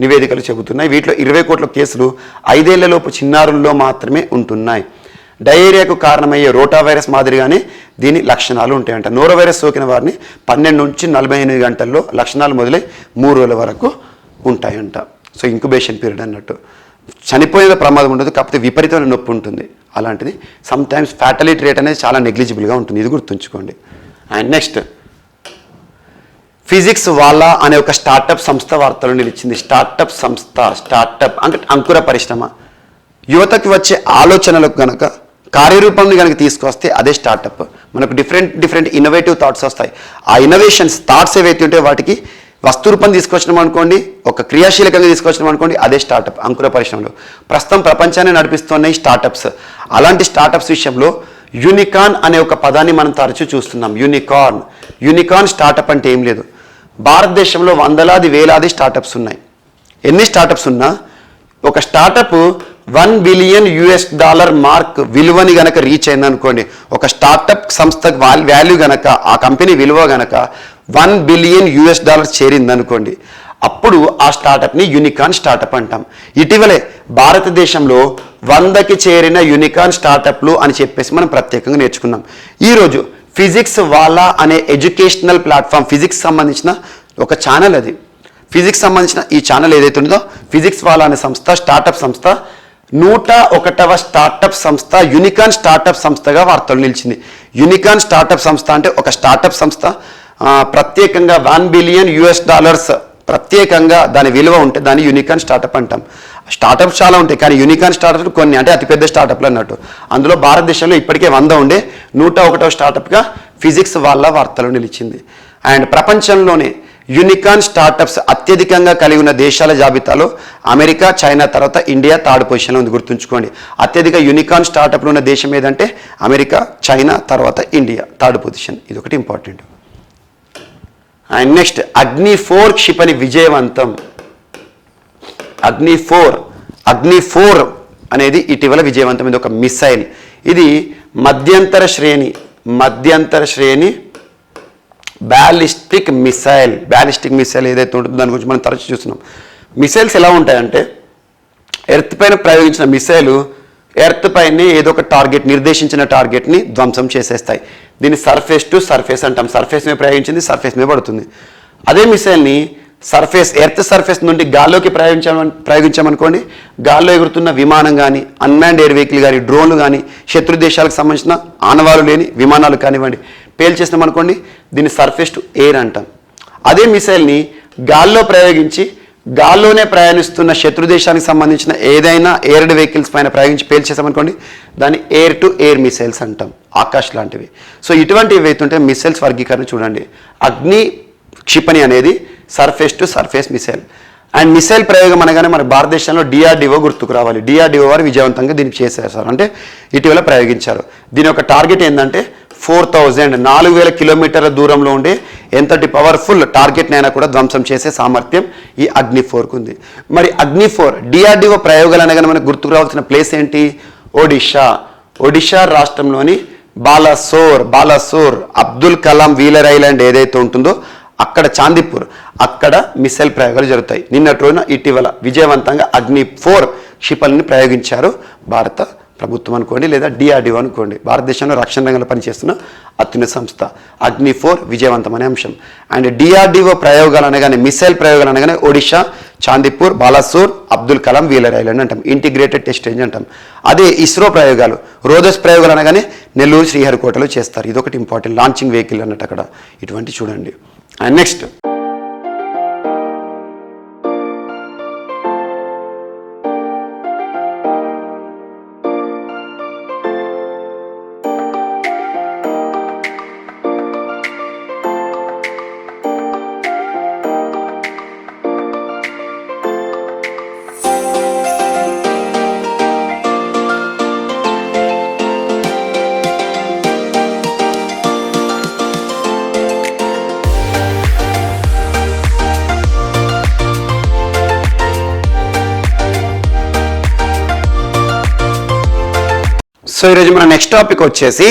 నివేదికలు చెబుతున్నాయి. వీటిలో 20 కోట్ల కేసులు 5 ఏళ్లలోపు చిన్నారుల్లో మాత్రమే ఉంటున్నాయి. డయేరియాకు కారణమయ్యే రోటా వైరస్ మాదిరిగానే దీని లక్షణాలు ఉంటాయంట. నోరో వైరస్ సోకిన వారిని 12 నుంచి 48 గంటల్లో లక్షణాలు మొదలై 3 రోజుల వరకు ఉంటాయంట. సో ఇంక్యుబేషన్ పీరియడ్ అన్నట్టు. చనిపోయే ప్రమాదం ఉండదు, కాకపోతే విపరీతమైన నొప్పి ఉంటుంది. అలాంటిది సమ్ టైమ్స్ ఫ్యాటలిటీ రేట్ అనేది చాలా నెగ్లిజిబుల్గా ఉంటుంది. ఇది గుర్తుంచుకోండి. అండ్ నెక్స్ట్, ఫిజిక్స్ వాలా అనే ఒక స్టార్టప్ సంస్థ వార్తలు నిలిచింది. స్టార్టప్ అంటే అంకుర పరిశ్రమ. యువతకి వచ్చే ఆలోచనలకు కనుక కార్యరూపంని కనుక తీసుకొస్తే అదే స్టార్టప్. మనకు డిఫరెంట్ ఇన్నోవేటివ్ థాట్స్ వస్తాయి. ఆ ఇన్నోవేషన్స్ థాట్స్ ఏవైతే ఉంటే వాటికి వస్తురూపం తీసుకొచ్చినాం అనుకోండి, ఒక క్రియాశీలకంగా తీసుకొచ్చినాం అనుకోండి, అదే స్టార్టప్ అంకుర పరిశ్రమలో. ప్రస్తుతం ప్రపంచాన్ని నడిపిస్తున్నాయి స్టార్టప్స్. అలాంటి స్టార్టప్స్ విషయంలో యూనికార్న్ అనే ఒక పదాన్ని మనం తరచూ చూస్తున్నాం. యూనికార్న్ స్టార్టప్ అంటే ఏం లేదు. భారతదేశంలో వందలాది వేలాది స్టార్టప్స్ ఉన్నాయి. ఎన్ని స్టార్టప్స్ ఉన్నా ఒక స్టార్టప్ $1 బిలియన్ మార్క్ విలువని గనక రీచ్ అయిందనుకోండి, ఒక స్టార్టప్ సంస్థ వాల్యూ గనక, ఆ కంపెనీ విలువ గనక $1 బిలియన్ చేరిందనుకోండి, అప్పుడు ఆ స్టార్టప్ని యూనికార్న్ స్టార్టప్ అంటాం. ఇటీవలే భారతదేశంలో 100కి చేరిన యూనికార్న్ స్టార్టప్లు అని చెప్పేసి మనం ప్రత్యేకంగా నేర్చుకున్నాం. ఈరోజు ఫిజిక్స్ వాలా అనే ఎడ్యుకేషనల్ ప్లాట్ఫామ్, ఫిజిక్స్ సంబంధించిన ఒక ఛానల్, అది ఫిజిక్స్ సంబంధించిన ఈ ఛానల్ ఏదైతే ఉందో ఫిజిక్స్ వాలా అనే సంస్థ, స్టార్టప్ సంస్థ 101వ స్టార్టప్ సంస్థ యూనికార్న్ స్టార్టప్ సంస్థగా వార్తలు నిలిచింది. యూనికార్న్ స్టార్టప్ సంస్థ అంటే ఒక స్టార్టప్ సంస్థ ప్రత్యేకంగా $1 బిలియన్ ప్రత్యేకంగా దాని విలువ ఉంటే దాన్ని యూనికార్న్ స్టార్టప్ అంటాం. స్టార్టప్స్ చాలా ఉంటాయి, కానీ యూనికార్న్ స్టార్టప్లు కొన్ని, అంటే అతిపెద్ద స్టార్టప్లు అన్నట్టు. అందులో భారతదేశంలో ఇప్పటికే 100 ఉండే 101వ స్టార్టప్గా ఫిజిక్స్ వాళ్ళ వార్తలు నిలిచింది. అండ్ ప్రపంచంలోనే యూనికార్న్ స్టార్టప్స్ అత్యధికంగా కలిగి ఉన్న దేశాల జాబితాలో అమెరికా, చైనా తర్వాత ఇండియా థర్డ్ పొజిషన్లో ఉంది. గుర్తుంచుకోండి, అత్యధిక యూనికార్న్ స్టార్టప్లు ఉన్న దేశం ఏదంటే అమెరికా, చైనా తర్వాత ఇండియా థర్డ్ పొజిషన్. ఇది ఒకటి ఇంపార్టెంట్. అండ్ నెక్స్ట్ అగ్ని-4 క్షిపణి విజయవంతం. అగ్ని-4 అనేది ఇటీవల విజయవంతమైన ఒక మిసైల్. ఇది మధ్యంతర శ్రేణి బ్యాలిస్టిక్ మిసైల్ ఏదైతే ఉంటుందో దాని గురించి మనం తరచు చూస్తున్నాం. మిసైల్స్ ఎలా ఉంటాయంటే ఎర్త్ పైన ప్రయోగించిన మిసైలు ఎర్త్ పైనే ఏదో ఒక నిర్దేశించిన టార్గెట్ని ధ్వంసం చేసేస్తాయి. దీన్ని సర్ఫేస్ టు సర్ఫేస్ అంటాం. సర్ఫేస్ మీద ప్రయోగించింది సర్ఫేస్ మీద పడుతుంది. అదే మిసైల్ని ఎర్త్ సర్ఫేస్ నుండి గాల్లోకి ప్రయోగించామనుకోండి, గాల్లో ఎగురుతున్న విమానం కానీ, అన్మాన్డ్ ఎయిర్ వెహికల్ కానీ, డ్రోన్లు కానీ, శత్రు దేశాలకు సంబంధించిన ఆనవాలు లేని విమానాలు కానివ్వండి పేల్చేసినాం అనుకోండి, దీన్ని సర్ఫేస్ టు ఎయిర్ అంటాం. అదే మిసైల్ని గాల్లో ప్రయోగించి గాల్లోనే ప్రయాణిస్తున్న శత్రు దేశానికి సంబంధించిన ఏదైనా ఎయిర్డ్ వెహికల్స్ పైన ప్రయోగించి పేల్చేసామనుకోండి, దాన్ని ఎయిర్ టు ఎయిర్ మిసైల్స్ అంటాం, ఆకాశ్ లాంటివి. సో ఇటువంటివి ఏవైతుంటే మిసైల్స్ వర్గీకరణ చూడండి. అగ్ని క్షిపణి అనేది surface to surface missile. And missile ప్రయోగం అనగానే మన భారతదేశంలో డిఆర్డిఓ గుర్తుకు రావాలి. డిఆర్డిఓ వారు విజయవంతంగా దీనికి చేసేసారు, అంటే ఇటీవల ప్రయోగించారు. దీని యొక్క టార్గెట్ ఏంటంటే 4,000 కిలోమీటర్ల దూరంలో ఉండే ఎంతటి పవర్ఫుల్ టార్గెట్నైనా కూడా ధ్వంసం చేసే సామర్థ్యం ఈ అగ్ని-4కు ఉంది. మరి అగ్ని-4 డిఆర్డిఓ ప్రయోగాలు అనగానే మనకు గుర్తుకు రావాల్సిన ప్లేస్ ఏంటి? ఒడిషా రాష్ట్రంలోని బాలాసోర్ అబ్దుల్ కలాం వీలర్ ఐలాండ్ ఏదైతే ఉంటుందో అక్కడ చాందీపూర్, అక్కడ మిసైల్ ప్రయోగాలు జరుగుతాయి. నిన్నటి రోజున ఇటీవల విజయవంతంగా అగ్ని-4 క్షిపణిని ప్రయోగించారు భారత ప్రభుత్వం అనుకోండి, లేదా డిఆర్డిఓ అనుకోండి. భారతదేశంలో రక్షణ రంగంలో పనిచేస్తున్న అత్యున్నత సంస్థ. అగ్ని-4 విజయవంతం అనే అంశం. అండ్ డిఆర్డిఓ ప్రయోగాలు అనగానే, మిసైల్ ప్రయోగాలు అనగానే ఒడిషా, చాందీపూర్, బాలాసోర్, అబ్దుల్ కలాం వీలర్ ఐలాండ్ అంటాం, ఇంటిగ్రేటెడ్ టెస్ట్ రేంజ్ అంటాం. అదే ఇస్రో ప్రయోగాలు, రోజస్ ప్రయోగాలు అనగానే నెల్లూరు, శ్రీహరికోటలో చేస్తారు. ఇదొకటి ఇంపార్టెంట్, లాంచింగ్ వెహికల్ అన్నట్టు అక్కడ. ఇటువంటి చూడండి. అండ్ నెక్స్ట్ సో ఈరోజు మన నెక్స్ట్ టాపిక్ వచ్చేసి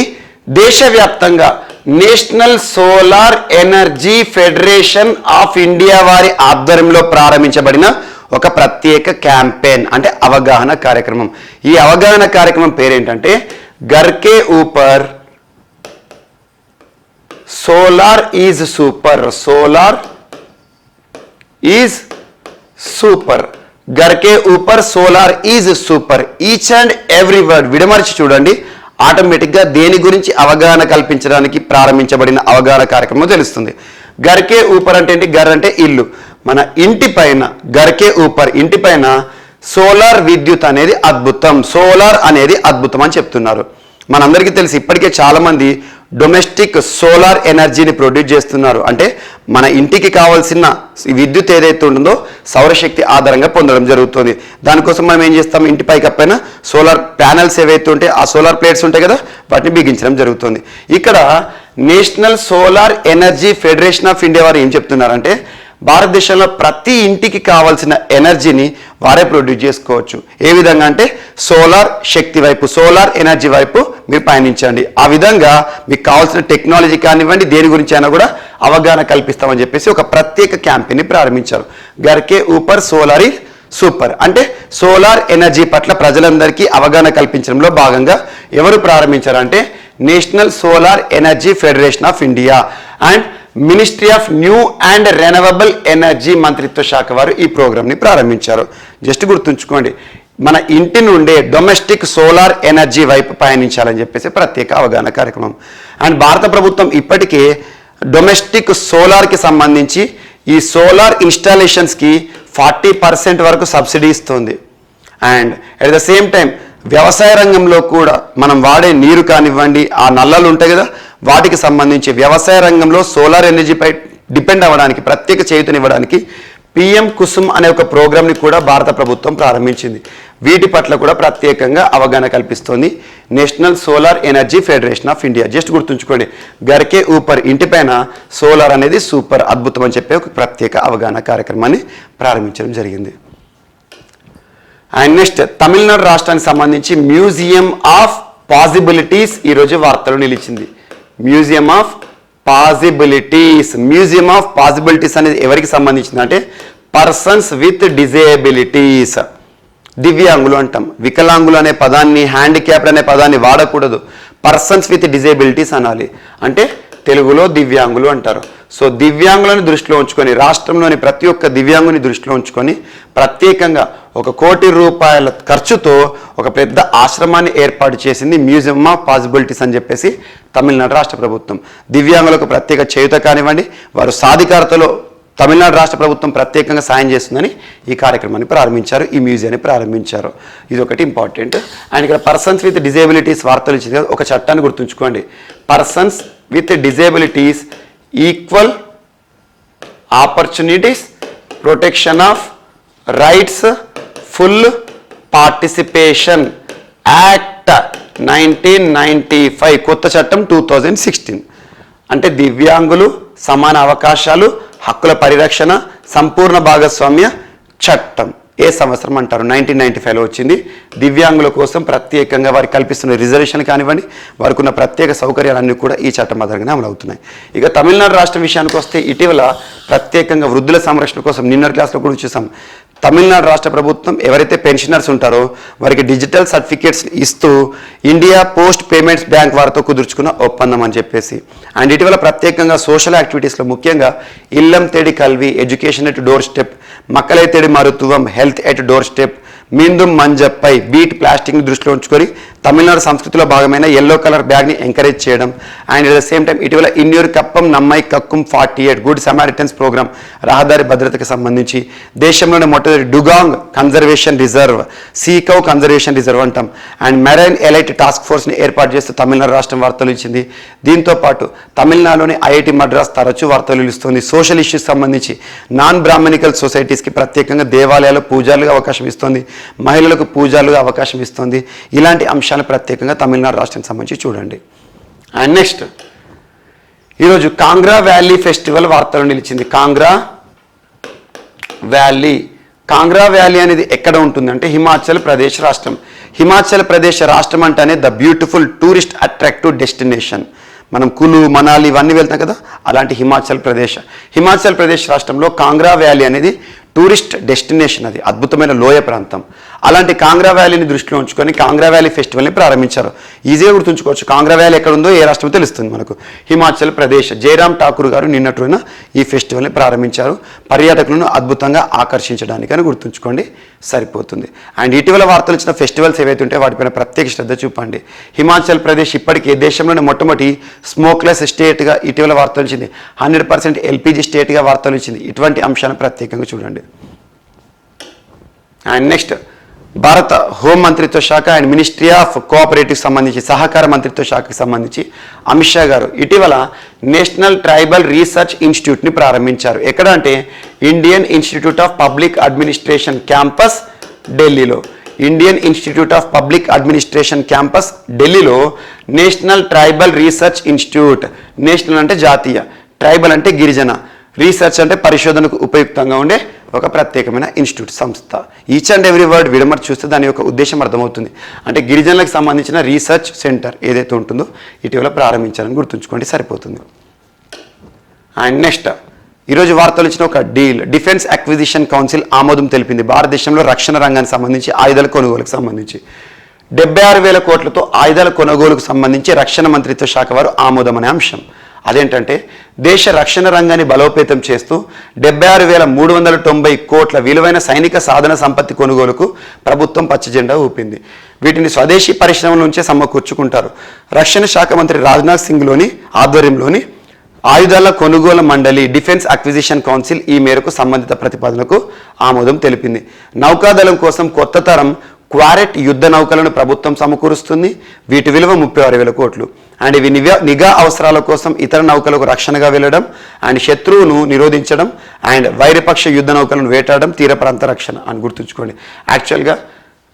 దేశవ్యాప్తంగా national solar energy federation of India వారి ఆధ్వర్యంలో ప్రారంభించబడిన ఒక ప్రత్యేక క్యాంపెయిన్, అంటే అవగాహన కార్యక్రమం. ఈ అవగాహన కార్యక్రమం పేరేంటంటే గర్కే ఊపర్ సోలార్ ఈజ్ సూపర్. గర్కే ఊపర్ solar is super. Each and every word విడమర్చి చూడండి, ఆటోమేటిక్గా దేని గురించి అవగాహన కల్పించడానికి ప్రారంభించబడిన అవగాహన కార్యక్రమం తెలుస్తుంది. గర్కే ఊపర్ అంటే ఏంటి? గర్ అంటే ఇల్లు. మన ఇంటి పైన గర్కే ఊపర్, ఇంటి పైన సోలార్ విద్యుత్ అనేది అద్భుతం, సోలార్ అనేది అద్భుతం అని చెప్తున్నారు. మనందరికీ తెలిసి ఇప్పటికే చాలామంది డొమెస్టిక్ సోలార్ ఎనర్జీని ప్రొడ్యూస్ చేస్తున్నారు. అంటే మన ఇంటికి కావాల్సిన విద్యుత్ ఏదైతే ఉంటుందో సౌరశక్తి ఆధారంగా పొందడం జరుగుతుంది. దానికోసం మనం ఏం చేస్తాం, ఇంటి పైన సోలార్ ప్యానెల్స్ ఏవైతే ఉంటే ఆ సోలార్ ప్లేట్స్ ఉంటాయి కదా, వాటిని బిగించడం జరుగుతుంది. ఇక్కడ national solar energy federation of India వారు ఏం చెప్తున్నారంటే భారతదేశంలో ప్రతి ఇంటికి కావాల్సిన ఎనర్జీని వారే ప్రొడ్యూస్ చేసుకోవచ్చు. ఏ విధంగా అంటే సోలార్ శక్తి వైపు, సోలార్ ఎనర్జీ వైపు మీరు పయనించండి. ఆ విధంగా మీకు కావాల్సిన టెక్నాలజీ కానివ్వండి, దేని గురించి అయినా కూడా అవగాహన కల్పిస్తామని చెప్పేసి ఒక ప్రత్యేక క్యాంపెయిన్ని ప్రారంభించారు. గర్కే ఊపర్ సోలార్ ఈజ్ సూపర్ అంటే సోలార్ ఎనర్జీ పట్ల ప్రజలందరికీ అవగాహన కల్పించడంలో భాగంగా ఎవరు ప్రారంభించారంటే national solar energy federation of India and ministry of new and renewable energy మంత్రిత్వ శాఖ వారు ఈ ప్రోగ్రామ్ని ప్రారంభించారు. జస్ట్ గుర్తుంచుకోండి, మన ఇంటి నుండే డొమెస్టిక్ సోలార్ ఎనర్జీ వైపు పయనించాలని చెప్పేసి ప్రత్యేక అవగాహన కార్యక్రమం. అండ్ భారత ప్రభుత్వం ఇప్పటికే డొమెస్టిక్ సోలార్కి సంబంధించి ఈ సోలార్ ఇన్స్టాలేషన్స్కి 40% వరకు సబ్సిడీ ఇస్తుంది. And at the same time వ్యవసాయ రంగంలో కూడా మనం వాడే నీరు కానివ్వండి, ఆ నల్లలు ఉంటాయి కదా, వాటికి సంబంధించి వ్యవసాయ రంగంలో సోలార్ ఎనర్జీపై డిపెండ్ అవ్వడానికి, ప్రత్యేక చేయూతనివ్వడానికి పిఎం కుసుమ్ అనే ఒక ప్రోగ్రామ్ని కూడా భారత ప్రభుత్వం ప్రారంభించింది. వీటి పట్ల కూడా ప్రత్యేకంగా అవగాహన కల్పిస్తోంది national solar energy federation of India. Just గుర్తుంచుకోండి, గర్కే ఊపర్, ఇంటిపైన సోలార్ అనేది సూపర్ అద్భుతం అని చెప్పి ఒక ప్రత్యేక అవగాహన కార్యక్రమాన్ని ప్రారంభించడం జరిగింది. అండ్ నెక్స్ట్, తమిళనాడు రాష్ట్రానికి సంబంధించి మ్యూజియం ఆఫ్ పాసిబిలిటీస్ ఈరోజు వార్తలు నిలిచింది. Museum of possibilities. Museum of possibilities అనేది ఎవరికి సంబంధించింది అంటే పర్సన్స్ విత్ డిజేబిలిటీస్. దివ్యాంగులు అంటాం, వికలాంగులు అనే పదాన్ని, హ్యాండిక్యాప్డ్ అనే పదాన్ని వాడకూడదు, పర్సన్స్ విత్ డిజేబిలిటీస్ అనాలి. అంటే తెలుగులో దివ్యాంగులు అంటారు. సో దివ్యాంగులను దృష్టిలో ఉంచుకొని, రాష్ట్రంలోని ప్రతి ఒక్క దివ్యాంగుని దృష్టిలో ఉంచుకొని ప్రత్యేకంగా 1 కోటి రూపాయల ఖర్చుతో ఒక పెద్ద ఆశ్రమాన్ని ఏర్పాటు చేసింది మ్యూజియం ఆఫ్ పాసిబిలిటీస్ అని చెప్పేసి తమిళనాడు రాష్ట్ర ప్రభుత్వం. దివ్యాంగులకు ప్రత్యేక చేయూత కానివ్వండి, వారు సాధికారతలో తమిళనాడు రాష్ట్ర ప్రభుత్వం ప్రత్యేకంగా సాయం చేస్తుందని ఈ కార్యక్రమాన్ని ప్రారంభించారు, ఈ మ్యూజియాన్ని ప్రారంభించారు. ఇది ఒకటి ఇంపార్టెంట్. అండ్ ఇక్కడ పర్సన్స్ విత్ డిజేబిలిటీస్ వార్తలు ఇచ్చింది కదా, ఒక చట్టాన్ని గుర్తుంచుకోండి. Persons with disabilities equal opportunities, protection of rights, full participation act 1995, కొత్త చట్టం 2016. అంటే దివ్యాంగులు, సమాన అవకాశాలు, హక్కుల పరిరక్షణ, సంపూర్ణ భాగస్వామ్య చట్టం. ఏ సంవత్సరం అంటారు? 1995లో వచ్చింది. దివ్యాంగుల కోసం ప్రత్యేకంగా వారికి కల్పిస్తున్న రిజర్వేషన్ కానివ్వండి, వారికి ఉన్న ప్రత్యేక సౌకర్యాలన్నీ కూడా ఈ చట్టం ఆధారంగానే అమలు అవుతున్నాయి. ఇక తమిళనాడు రాష్ట్రం విషయానికి వస్తే, ఇటీవల ప్రత్యేకంగా వృద్ధుల సంరక్షణ కోసం నిన్నటి క్లాస్లో కూడా చూసాం. తమిళనాడు రాష్ట్ర ప్రభుత్వం ఎవరైతే పెన్షనర్స్ ఉంటారో వారికి డిజిటల్ సర్టిఫికేట్స్ ఇస్తూ ఇండియా పోస్ట్ పేమెంట్స్ బ్యాంక్ వారితో కుదుర్చుకున్న ఒప్పందం అని చెప్పేసి. అండ్ ఇటీవల ప్రత్యేకంగా సోషల్ యాక్టివిటీస్లో ముఖ్యంగా Illam Thedi Kalvi, education at doorstep, Makkalai Thedi Maruthuvam, health at doorstep, Meendum Manjappai, beat ప్లాస్టిక్ని దృష్టిలో ఉంచుకొని తమిళనాడు సంస్కృతిలో భాగమైన ఎల్లో కలర్ బ్యాగ్ని ఎంకరేజ్ చేయడం. And at the same time ఇటీవల Innuyir Kappom Nammai Kakkum 48 good Samaritans programme, రహదారి భద్రతకు సంబంధించి దేశంలోనే మొట్టమొదటి dugong conservation reserve, seacow conservation reserve అంటాం, అండ్ మెరైన్ ఎలైట్ టాస్క్ ఫోర్స్ని ఏర్పాటు చేస్తూ తమిళనాడు రాష్ట్రం వార్తలు ఇచ్చింది. దీంతో పాటు తమిళనాడులోని ఐఐటి మద్రాస్ తరచూ వార్తలు ఇస్తుంది. సోషల్ ఇష్యూస్ సంబంధించి నాన్ బ్రాహ్మణికల్ సొసైటీస్కి ప్రత్యేకంగా దేవాలయాలు పూజారులుగా అవకాశం ఇస్తుంది, మహిళలకు పూజారులుగా అవకాశం ఇస్తుంది. ఇలాంటి అంశాలు ప్రత్యేకంగా తమిళనాడు రాష్ట్రానికి సంబంధించి చూడండి. అండ్ నెక్స్ట్, ఈరోజు కాంగ్రా వ్యాలీ ఫెస్టివల్ వార్తలు నిలిచింది. కాంగ్రా వ్యాలీ అనేది ఎక్కడ ఉంటుందంటే హిమాచల్ ప్రదేశ్ రాష్ట్రం. హిమాచల్ ప్రదేశ్ రాష్ట్రం అంటేనే the beautiful tourist attractive destination. మనం కులు, మనాలి ఇవన్నీ వెళ్తాం కదా, అలాంటి హిమాచల్ ప్రదేశ్ రాష్ట్రంలో కాంగ్రా వ్యాలీ అనేది టూరిస్ట్ డెస్టినేషన్. అది అద్భుతమైన లోయ ప్రాంతం. అలాంటి కాంగ్రా వ్యాలీని దృష్టిలో ఉంచుకొని కాంగ్రా వ్యాలీ ఫెస్టివల్ని ప్రారంభించారు. ఈజీగా గుర్తుంచుకోవచ్చు, కాంగ్రా వ్యాలీ ఎక్కడ ఉందో ఏ రాష్ట్రమో తెలుస్తుంది మనకు. హిమాచల్ ప్రదేశ్. జయరామ్ ఠాకూర్ గారు నిన్నట్టున ఈ ఫెస్టివల్ని ప్రారంభించారు, పర్యాటకులను అద్భుతంగా ఆకర్షించడానికి అని గుర్తుంచుకోండి, సరిపోతుంది. అండ్ ఇటీవల వార్తలు ఇచ్చిన ఫెస్టివల్స్ ఏవైతే ఉంటే వాటిపైన ప్రత్యేక శ్రద్ధ చూపండి. హిమాచల్ ప్రదేశ్ ఇప్పటికే దేశంలోనే మొట్టమొదటి స్మోక్లెస్ స్టేట్గా ఇటీవల వార్తలు ఇచ్చింది. 100% ఎల్పిజి స్టేట్గా వార్తలు ఇచ్చింది. ఇటువంటి అంశాలను ప్రత్యేకంగా చూడండి. అండ్ నెక్స్ట్, భారత హోం మంత్రిత్వ శాఖ అండ్ మినిస్ట్రీ ఆఫ్ కోఆపరేటివ్ సంబంధించి, సహకార మంత్రిత్వ శాఖకి సంబంధించి అమిత్ షా గారు ఇటీవల నేషనల్ ట్రైబల్ రీసెర్చ్ ఇన్స్టిట్యూట్ని ప్రారంభించారు. ఎక్కడ అంటే Indian Institute of Public Administration campus ఢిల్లీలో. Indian Institute of Public Administration campus ఢిల్లీలో National Tribal Research Institute. National అంటే జాతీయ, ట్రైబల్ అంటే గిరిజన, రీసెర్చ్ అంటే పరిశోధనకు ఉపయుక్తంగా ఉండే ఒక ప్రత్యేకమైన ఇన్స్టిట్యూట్ సంస్థ. ఈచ్ అండ్ ఎవ్రీ వర్డ్ విడమర్చి చూస్తే దాని యొక్క ఉద్దేశం అర్థమవుతుంది. అంటే గిరిజనులకు సంబంధించిన రీసెర్చ్ సెంటర్ ఏదైతే ఉంటుందో ఇటీవల ప్రారంభించాలని గుర్తుంచుకోండి, సరిపోతుంది. అండ్ నెక్స్ట్, ఈరోజు వార్తలు ఇచ్చిన ఒక డీల్. డిఫెన్స్ అక్విజిషన్ కౌన్సిల్ ఆమోదం తెలిపింది. భారతదేశంలో రక్షణ రంగానికి సంబంధించి ఆయుధాల కొనుగోలుకు సంబంధించి 76,000 కోట్లతో ఆయుధాల కొనుగోలుకు సంబంధించి రక్షణ మంత్రిత్వ శాఖ వారు ఆమోదం అనే అంశం. అదేంటంటే దేశ రక్షణ రంగాన్ని బలోపేతం చేస్తూ 76,390 కోట్ల విలువైన సైనిక సాధన సంపత్తి కొనుగోలుకు ప్రభుత్వం పచ్చజెండా ఊపింది. వీటిని స్వదేశీ పరిశ్రమల నుంచే సమకూర్చుకుంటారు. రక్షణ శాఖ మంత్రి రాజ్నాథ్ సింగ్లోని ఆధ్వర్యంలోని ఆయుధాల కొనుగోలు మండలి డిఫెన్స్ అక్విజిషన్ కౌన్సిల్ ఈ మేరకు సంబంధిత ప్రతిపాదనకు ఆమోదం తెలిపింది. నౌకాదళం కోసం కొత్త తరం క్వారెట్ యుద్ధ నౌకలను ప్రభుత్వం సమకూరుస్తుంది. వీటి విలువ 36,000 కోట్లు. అండ్ ఇవి నిఘా అవసరాల కోసం ఇతర నౌకలకు రక్షణగా వెళ్ళడం అండ్ శత్రువును నిరోధించడం అండ్ వైరపక్ష యుద్ధ నౌకలను వేటాడడం తీర ప్రాంత రక్షణ అని గుర్తుంచుకోండి. యాక్చువల్గా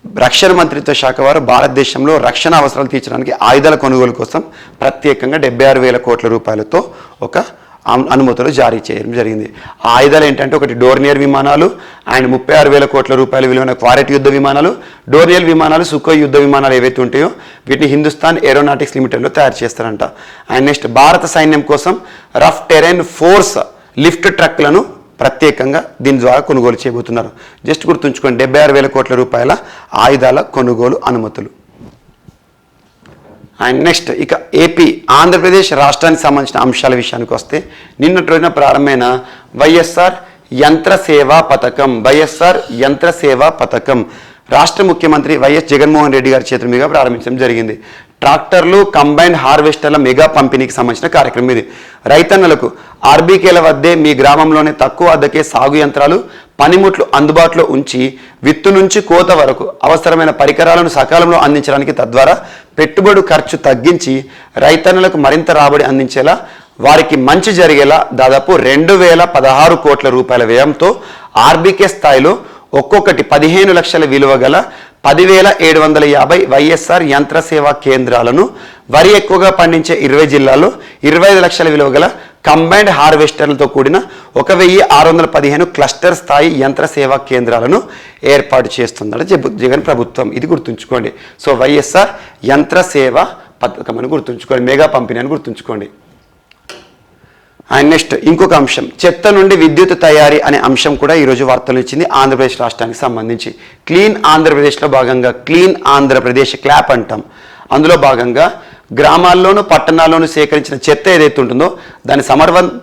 రక్షణ మంత్రిత్వ శాఖ వారు భారతదేశంలో రక్షణ అవసరాలు తీర్చడానికి ఆయుధాల కొనుగోలు కోసం ప్రత్యేకంగా 76,000 కోట్ల రూపాయలతో ఒక అనుమతులు జారీ చేయడం జరిగింది. ఆ ఆయుధాలు ఏంటంటే ఒకటి డోర్నియర్ విమానాలు అండ్ 36,000 కోట్ల రూపాయల విలువైన క్వారెట్ యుద్ధ విమానాలు, డోర్నియర్ విమానాలు, సుఖోయ్ యుద్ధ విమానాలు ఏవైతే ఉంటాయో వీటిని హిందుస్థాన్ ఏరోనాటిక్స్ లిమిటెడ్లో తయారు చేస్తారంట. అండ్ నెక్స్ట్ భారత సైన్యం కోసం రఫ్ టెరెన్ ఫోర్స్ లిఫ్ట్ ట్రక్లను ప్రత్యేకంగా దీని ద్వారా కొనుగోలు చేయబోతున్నారు. జస్ట్ గుర్తుంచుకోండి, 76,000 కోట్ల రూపాయల ఆయుధాల కొనుగోలు అనుమతులు. అండ్ నెక్స్ట్ ఇక ఏపీ ఆంధ్రప్రదేశ్ రాష్ట్రానికి సంబంధించిన అంశాల విషయానికి వస్తే నిన్నటి రోజున ప్రారంభమైన వైఎస్ఆర్ యంత్ర సేవా పథకం రాష్ట్ర ముఖ్యమంత్రి వైఎస్ జగన్మోహన్ రెడ్డి గారి చేతుల మీదుగా ప్రారంభించడం జరిగింది. ట్రాక్టర్లు, కంబైన్డ్ హార్వెస్టర్ల మెగా పంపిణీకి సంబంధించిన కార్యక్రమం ఇది. రైతన్నలకు ఆర్బీకేల వద్దే మీ గ్రామంలోనే తక్కువ అద్దెకే సాగు యంత్రాలు, పనిముట్లు అందుబాటులో ఉంచి విత్తు నుంచి కోత వరకు అవసరమైన పరికరాలను సకాలంలో అందించడానికి, తద్వారా పెట్టుబడి ఖర్చు తగ్గించి రైతన్నలకు మరింత రాబడి అందించేలా, వారికి మంచి జరిగేలా దాదాపు 2,016 కోట్ల రూపాయల వ్యయంతో ఆర్బీకే స్థాయిలో ఒక్కొక్కటి 15 లక్షల విలువ గల 10,750 వైఎస్ఆర్ యంత్ర సేవా కేంద్రాలను, వరి ఎక్కువగా పండించే 20 జిల్లాల్లో 25 లక్షల విలువ గల కంబైన్డ్ హార్వెస్టర్లతో కూడిన 1,615 క్లస్టర్ స్థాయి యంత్ర సేవా కేంద్రాలను ఏర్పాటు చేస్తుందట జగన్ ప్రభుత్వం. ఇది గుర్తుంచుకోండి. సో వైఎస్ఆర్ యంత్ర సేవా పథకం అని గుర్తుంచుకోండి, మెగా పంపిణీ అని గుర్తుంచుకోండి. అండ్ నెక్స్ట్ ఇంకొక అంశం, చెత్త నుండి విద్యుత్ తయారీ అనే అంశం కూడా ఈరోజు వార్తలు ఇచ్చింది ఆంధ్రప్రదేశ్ రాష్ట్రానికి సంబంధించి. క్లీన్ ఆంధ్రప్రదేశ్లో భాగంగా క్లీన్ ఆంధ్రప్రదేశ్ క్లాప్ అంటాం. అందులో భాగంగా గ్రామాల్లోనూ పట్టణాల్లోనూ సేకరించిన చెత్త ఏదైతే ఉంటుందో దాన్ని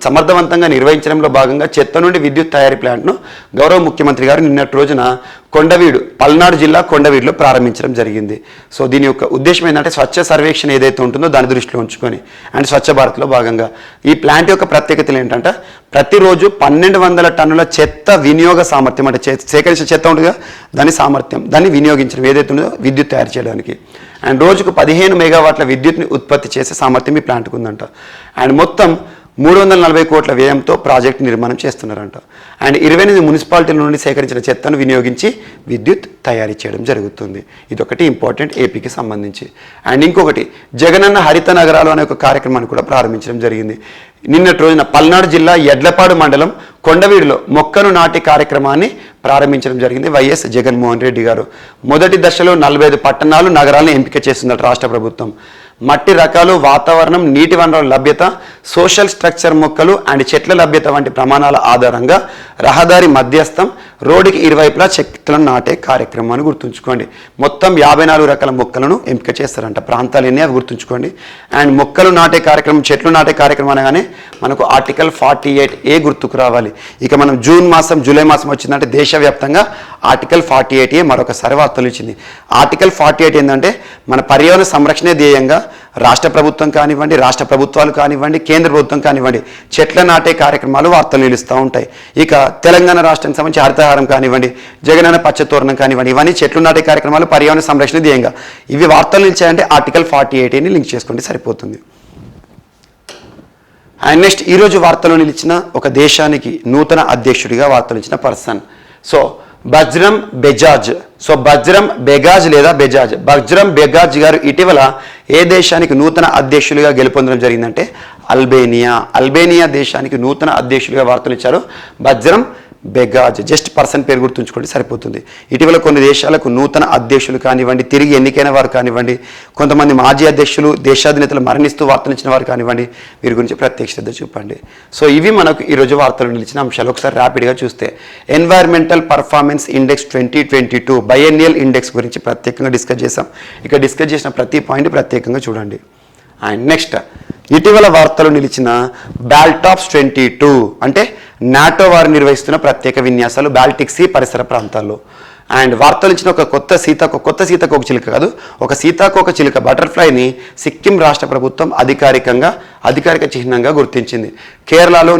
సమర్థవంతంగా నిర్వహించడంలో భాగంగా చెత్త నుండి విద్యుత్ తయారీ ప్లాంట్ను గౌరవ ముఖ్యమంత్రి గారు నిన్నటి రోజున కొండవీడు, పల్నాడు జిల్లా కొండవీడులో ప్రారంభించడం జరిగింది. సో దీని యొక్క ఉద్దేశం ఏంటంటే స్వచ్ఛ సర్వేక్షణ ఏదైతే ఉంటుందో దాని దృష్టిలో ఉంచుకొని అండ్ స్వచ్ఛ భారత్లో భాగంగా ఈ ప్లాంట్ యొక్క ప్రత్యేకతలు ఏంటంటే ప్రతిరోజు 1,200 టన్నుల చెత్త వినియోగ సామర్థ్యం, అంటే సేకరించిన చెత్త ఉంటుందిగా దాని సామర్థ్యం, దాన్ని వినియోగించడం ఏదైతే ఉందో విద్యుత్ తయారు చేయడానికి. అండ్ రోజుకు 15 మెగావాట్ల విద్యుత్ని ఉత్పత్తి చేసే సామర్థ్యం ఈ ప్లాంట్కు ఉందంట. అండ్ మొత్తం 340 కోట్ల వ్యయంతో ప్రాజెక్టు నిర్మాణం చేస్తున్నారంట. అండ్ 28 మున్సిపాలిటీల నుండి సేకరించిన చెత్తను వినియోగించి విద్యుత్ తయారీ చేయడం జరుగుతుంది. ఇదొకటి ఇంపార్టెంట్ ఏపీకి సంబంధించి. అండ్ ఇంకొకటి జగనన్న హరిత నగరాలు అనే ఒక కార్యక్రమాన్ని కూడా ప్రారంభించడం జరిగింది. నిన్నటి రోజున పల్నాడు జిల్లా ఎడ్లపాడు మండలం కొండవీడులో మొక్కను నాటి కార్యక్రమాన్ని ప్రారంభించడం జరిగింది వైఎస్ జగన్మోహన్ రెడ్డి గారు. మొదటి దశలో 45 పట్టణాలు, నగరాలను ఎంపిక చేస్తున్నట్టు రాష్ట్ర ప్రభుత్వం. మట్టి రకాలు, వాతావరణం, నీటి వనరుల లభ్యత, సోషల్ స్ట్రక్చర్ మొక్కలు అండ్ చెట్ల లభ్యత వంటి ప్రమాణాల ఆధారంగా రహదారి మధ్యస్థం, రోడ్డుకి ఇరువైపులా చెట్లను నాటే కార్యక్రమాన్ని గుర్తుంచుకోండి. మొత్తం 54 రకాల మొక్కలను ఎంపిక చేస్తారంట. ప్రాంతాలు ఎన్ని అవి గుర్తుంచుకోండి. అండ్ మొక్కలు నాటే కార్యక్రమం, చెట్లు నాటే కార్యక్రమం అనగానే మనకు ఆర్టికల్ 48A గుర్తుకు రావాలి. ఇక మనం జూన్ మాసం, జూలై మాసం వచ్చిందంటే దేశవ్యాప్తంగా ఆర్టికల్ 48A మరొకసారి వార్తలు ఇచ్చింది. ఆర్టికల్ 48 ఏంటంటే మన పర్యావరణ సంరక్షణ ధ్యేయంగా రాష్ట్ర ప్రభుత్వం కానివ్వండి, రాష్ట్ర ప్రభుత్వాలు కానివ్వండి, కేంద్ర ప్రభుత్వం కానివ్వండి చెట్ల నాటే కార్యక్రమాలు వార్తలు నిలుస్తూ ఉంటాయి. ఇక తెలంగాణ రాష్ట్రానికి సంబంధించి హరితహారం కానివ్వండి, జగనన్న పచ్చతోరణం కానివ్వండి, ఇవన్నీ చెట్లు నాటే కార్యక్రమాలు పర్యావరణ సంరక్షణ ధ్యేయంగా. ఇవి వార్తలు నిలిచాయంటే ఆర్టికల్ 48ని లింక్ చేసుకోండి, సరిపోతుంది. అండ్ నెక్స్ట్ ఈరోజు వార్తలో నిలిచిన ఒక దేశానికి నూతన అధ్యక్షుడిగా వార్తలు ఇచ్చిన పర్సన్. సో బజ్రం బెగాజ్ లేదా బెజాజ్, బజ్రం బెగాజ్ గారు ఇటీవల ఏ దేశానికి నూతన అధ్యక్షులుగా గెలుపొందడం జరిగిందంటే అల్బేనియా దేశానికి నూతన అధ్యక్షులుగా వార్తలు ఇచ్చారు బజ్రం బెగాజ్. జస్ట్ పర్సన్ పేరు గుర్తుంచుకోండి, సరిపోతుంది. ఇటీవల కొన్ని దేశాలకు నూతన అధ్యక్షులు కానివ్వండి, తిరిగి ఎన్నికైన వారు కానివ్వండి, కొంతమంది మాజీ అధ్యక్షులు, దేశాధినేతలు మరణిస్తూ వార్తలు ఇచ్చిన వారు కానివ్వండి, వీరి గురించి ప్రత్యేక శ్రద్ధ చూపండి. సో ఇవి మనకు ఈరోజు వార్తలు నిలిచిన అంశాలు. ఒకసారి ర్యాపిడ్గా చూస్తే ఎన్వైర్మెంటల్ పర్ఫార్మెన్స్ ఇండెక్స్ 2022 బైఎన్నియల్ ఇండెక్స్ గురించి ప్రత్యేకంగా డిస్కస్ చేసాం. ఇక డిస్కస్ చేసిన ప్రతి పాయింట్ ప్రత్యేకంగా చూడండి. అండ్ నెక్స్ట్ ఇటీవల వార్తలు నిలిచిన బాల్టాప్స్ 22 అంటే నాటో వారు నిర్వహిస్తున్న ప్రత్యేక విన్యాసాలు బాల్టిక్ సీ పరిసర ప్రాంతాల్లో. అండ్ వార్తలు ఇచ్చిన ఒక కొత్త సీతాకోక చిలుక కాదు, ఒక సీతాకోక చిలుక బటర్ఫ్లైని సిక్కిం రాష్ట్ర ప్రభుత్వం అధికారిక చిహ్నంగా గుర్తించింది. కేరళలో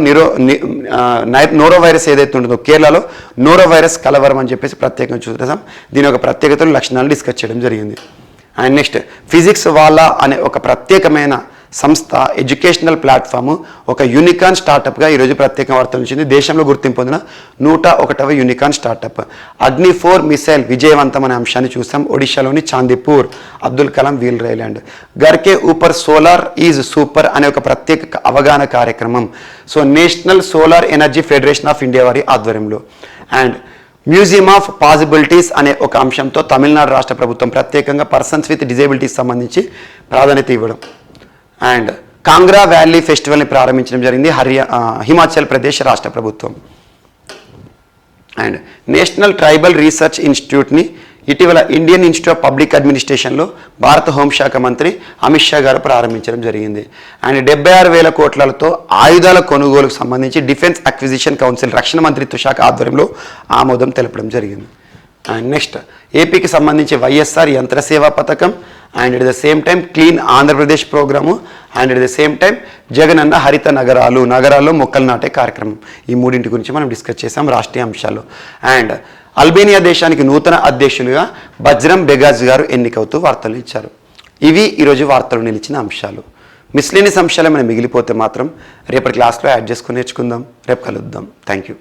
నోరో వైరస్ ఏదైతే ఉంటుందో, కేరళలో నోరో వైరస్ కలవరం అని చెప్పేసి ప్రత్యేకంగా చూద్దాం. దీని యొక్క ప్రత్యేకతలు, లక్షణాలు డిస్కస్ చేయడం జరిగింది. అండ్ నెక్స్ట్ ఫిజిక్స్ వాలా అనే ఒక ప్రత్యేకమైన సంస్థ, ఎడ్యుకేషనల్ ప్లాట్ఫామ్, ఒక యూనికాన్ స్టార్టప్గా ఈరోజు ప్రత్యేక వార్తలు ఇచ్చింది. దేశంలో గుర్తింపు పొందిన 101వ యూనికాన్ స్టార్టప్. అగ్ని-4 మిసైల్ విజయవంతం అనే అంశాన్ని చూసాం. ఒడిశాలోని చాందీపూర్, అబ్దుల్ కలాం వీల్ రైలాండ్. గర్కే ఊపర్ సోలార్ ఈజ్ సూపర్ అనే ఒక ప్రత్యేక అవగాహన కార్యక్రమం. So national solar energy federation of India వారి ఆధ్వర్యంలో. అండ్ మ్యూజియం ఆఫ్ పాసిబిలిటీస్ అనే ఒక అంశంతో తమిళనాడు రాష్ట్ర ప్రభుత్వం ప్రత్యేకంగా పర్సన్స్ విత్ డిజేబిలిటీస్ సంబంధించి ప్రాధాన్యత ఇవ్వడం. అండ్ కాంగ్రా వ్యాలీ ఫెస్టివల్ని ప్రారంభించడం జరిగింది హిమాచల్ ప్రదేశ్ రాష్ట్ర ప్రభుత్వం. అండ్ నేషనల్ ట్రైబల్ రీసెర్చ్ ఇన్స్టిట్యూట్ని ఇటీవల ఇండియన్ ఇన్స్టిట్యూట్ ఆఫ్ పబ్లిక్ అడ్మినిస్ట్రేషన్లో భారత హోంశాఖ మంత్రి అమిత్ షా గారు ప్రారంభించడం జరిగింది. అండ్ 76,000 కోట్లతో ఆయుధాల కొనుగోలుకు సంబంధించి డిఫెన్స్ అక్విజిషన్ కౌన్సిల్, రక్షణ మంత్రిత్వ శాఖ ఆధ్వర్యంలో ఆమోదం తెలపడం జరిగింది. అండ్ నెక్స్ట్ ఏపీకి సంబంధించి వైఎస్ఆర్ యంత్రసేవ పథకం, and at the same time clean Andhra Pradesh programme, and at the same time జగనన్న హరిత నగరాల్లో మొక్కలు నాటే కార్యక్రమం. ఈ మూడింటి గురించి మనం డిస్కస్ చేసాం రాష్ట్రీయ అంశాలు. అండ్ అల్బేనియా దేశానికి నూతన అధ్యక్షులుగా బజ్రం బెగాజ్ గారు ఎన్నికవుతూ వార్తలు ఇచ్చారు. ఇవి ఈరోజు వార్తలు నిలిచిన అంశాలు. మిస్లేనియస్ అంశాలు ఏమైనా మిగిలిపోతే మాత్రం రేపటి క్లాస్లో యాడ్ చేసుకుని నేర్చుకుందాం. రేపు కలుద్దాం. Thank you.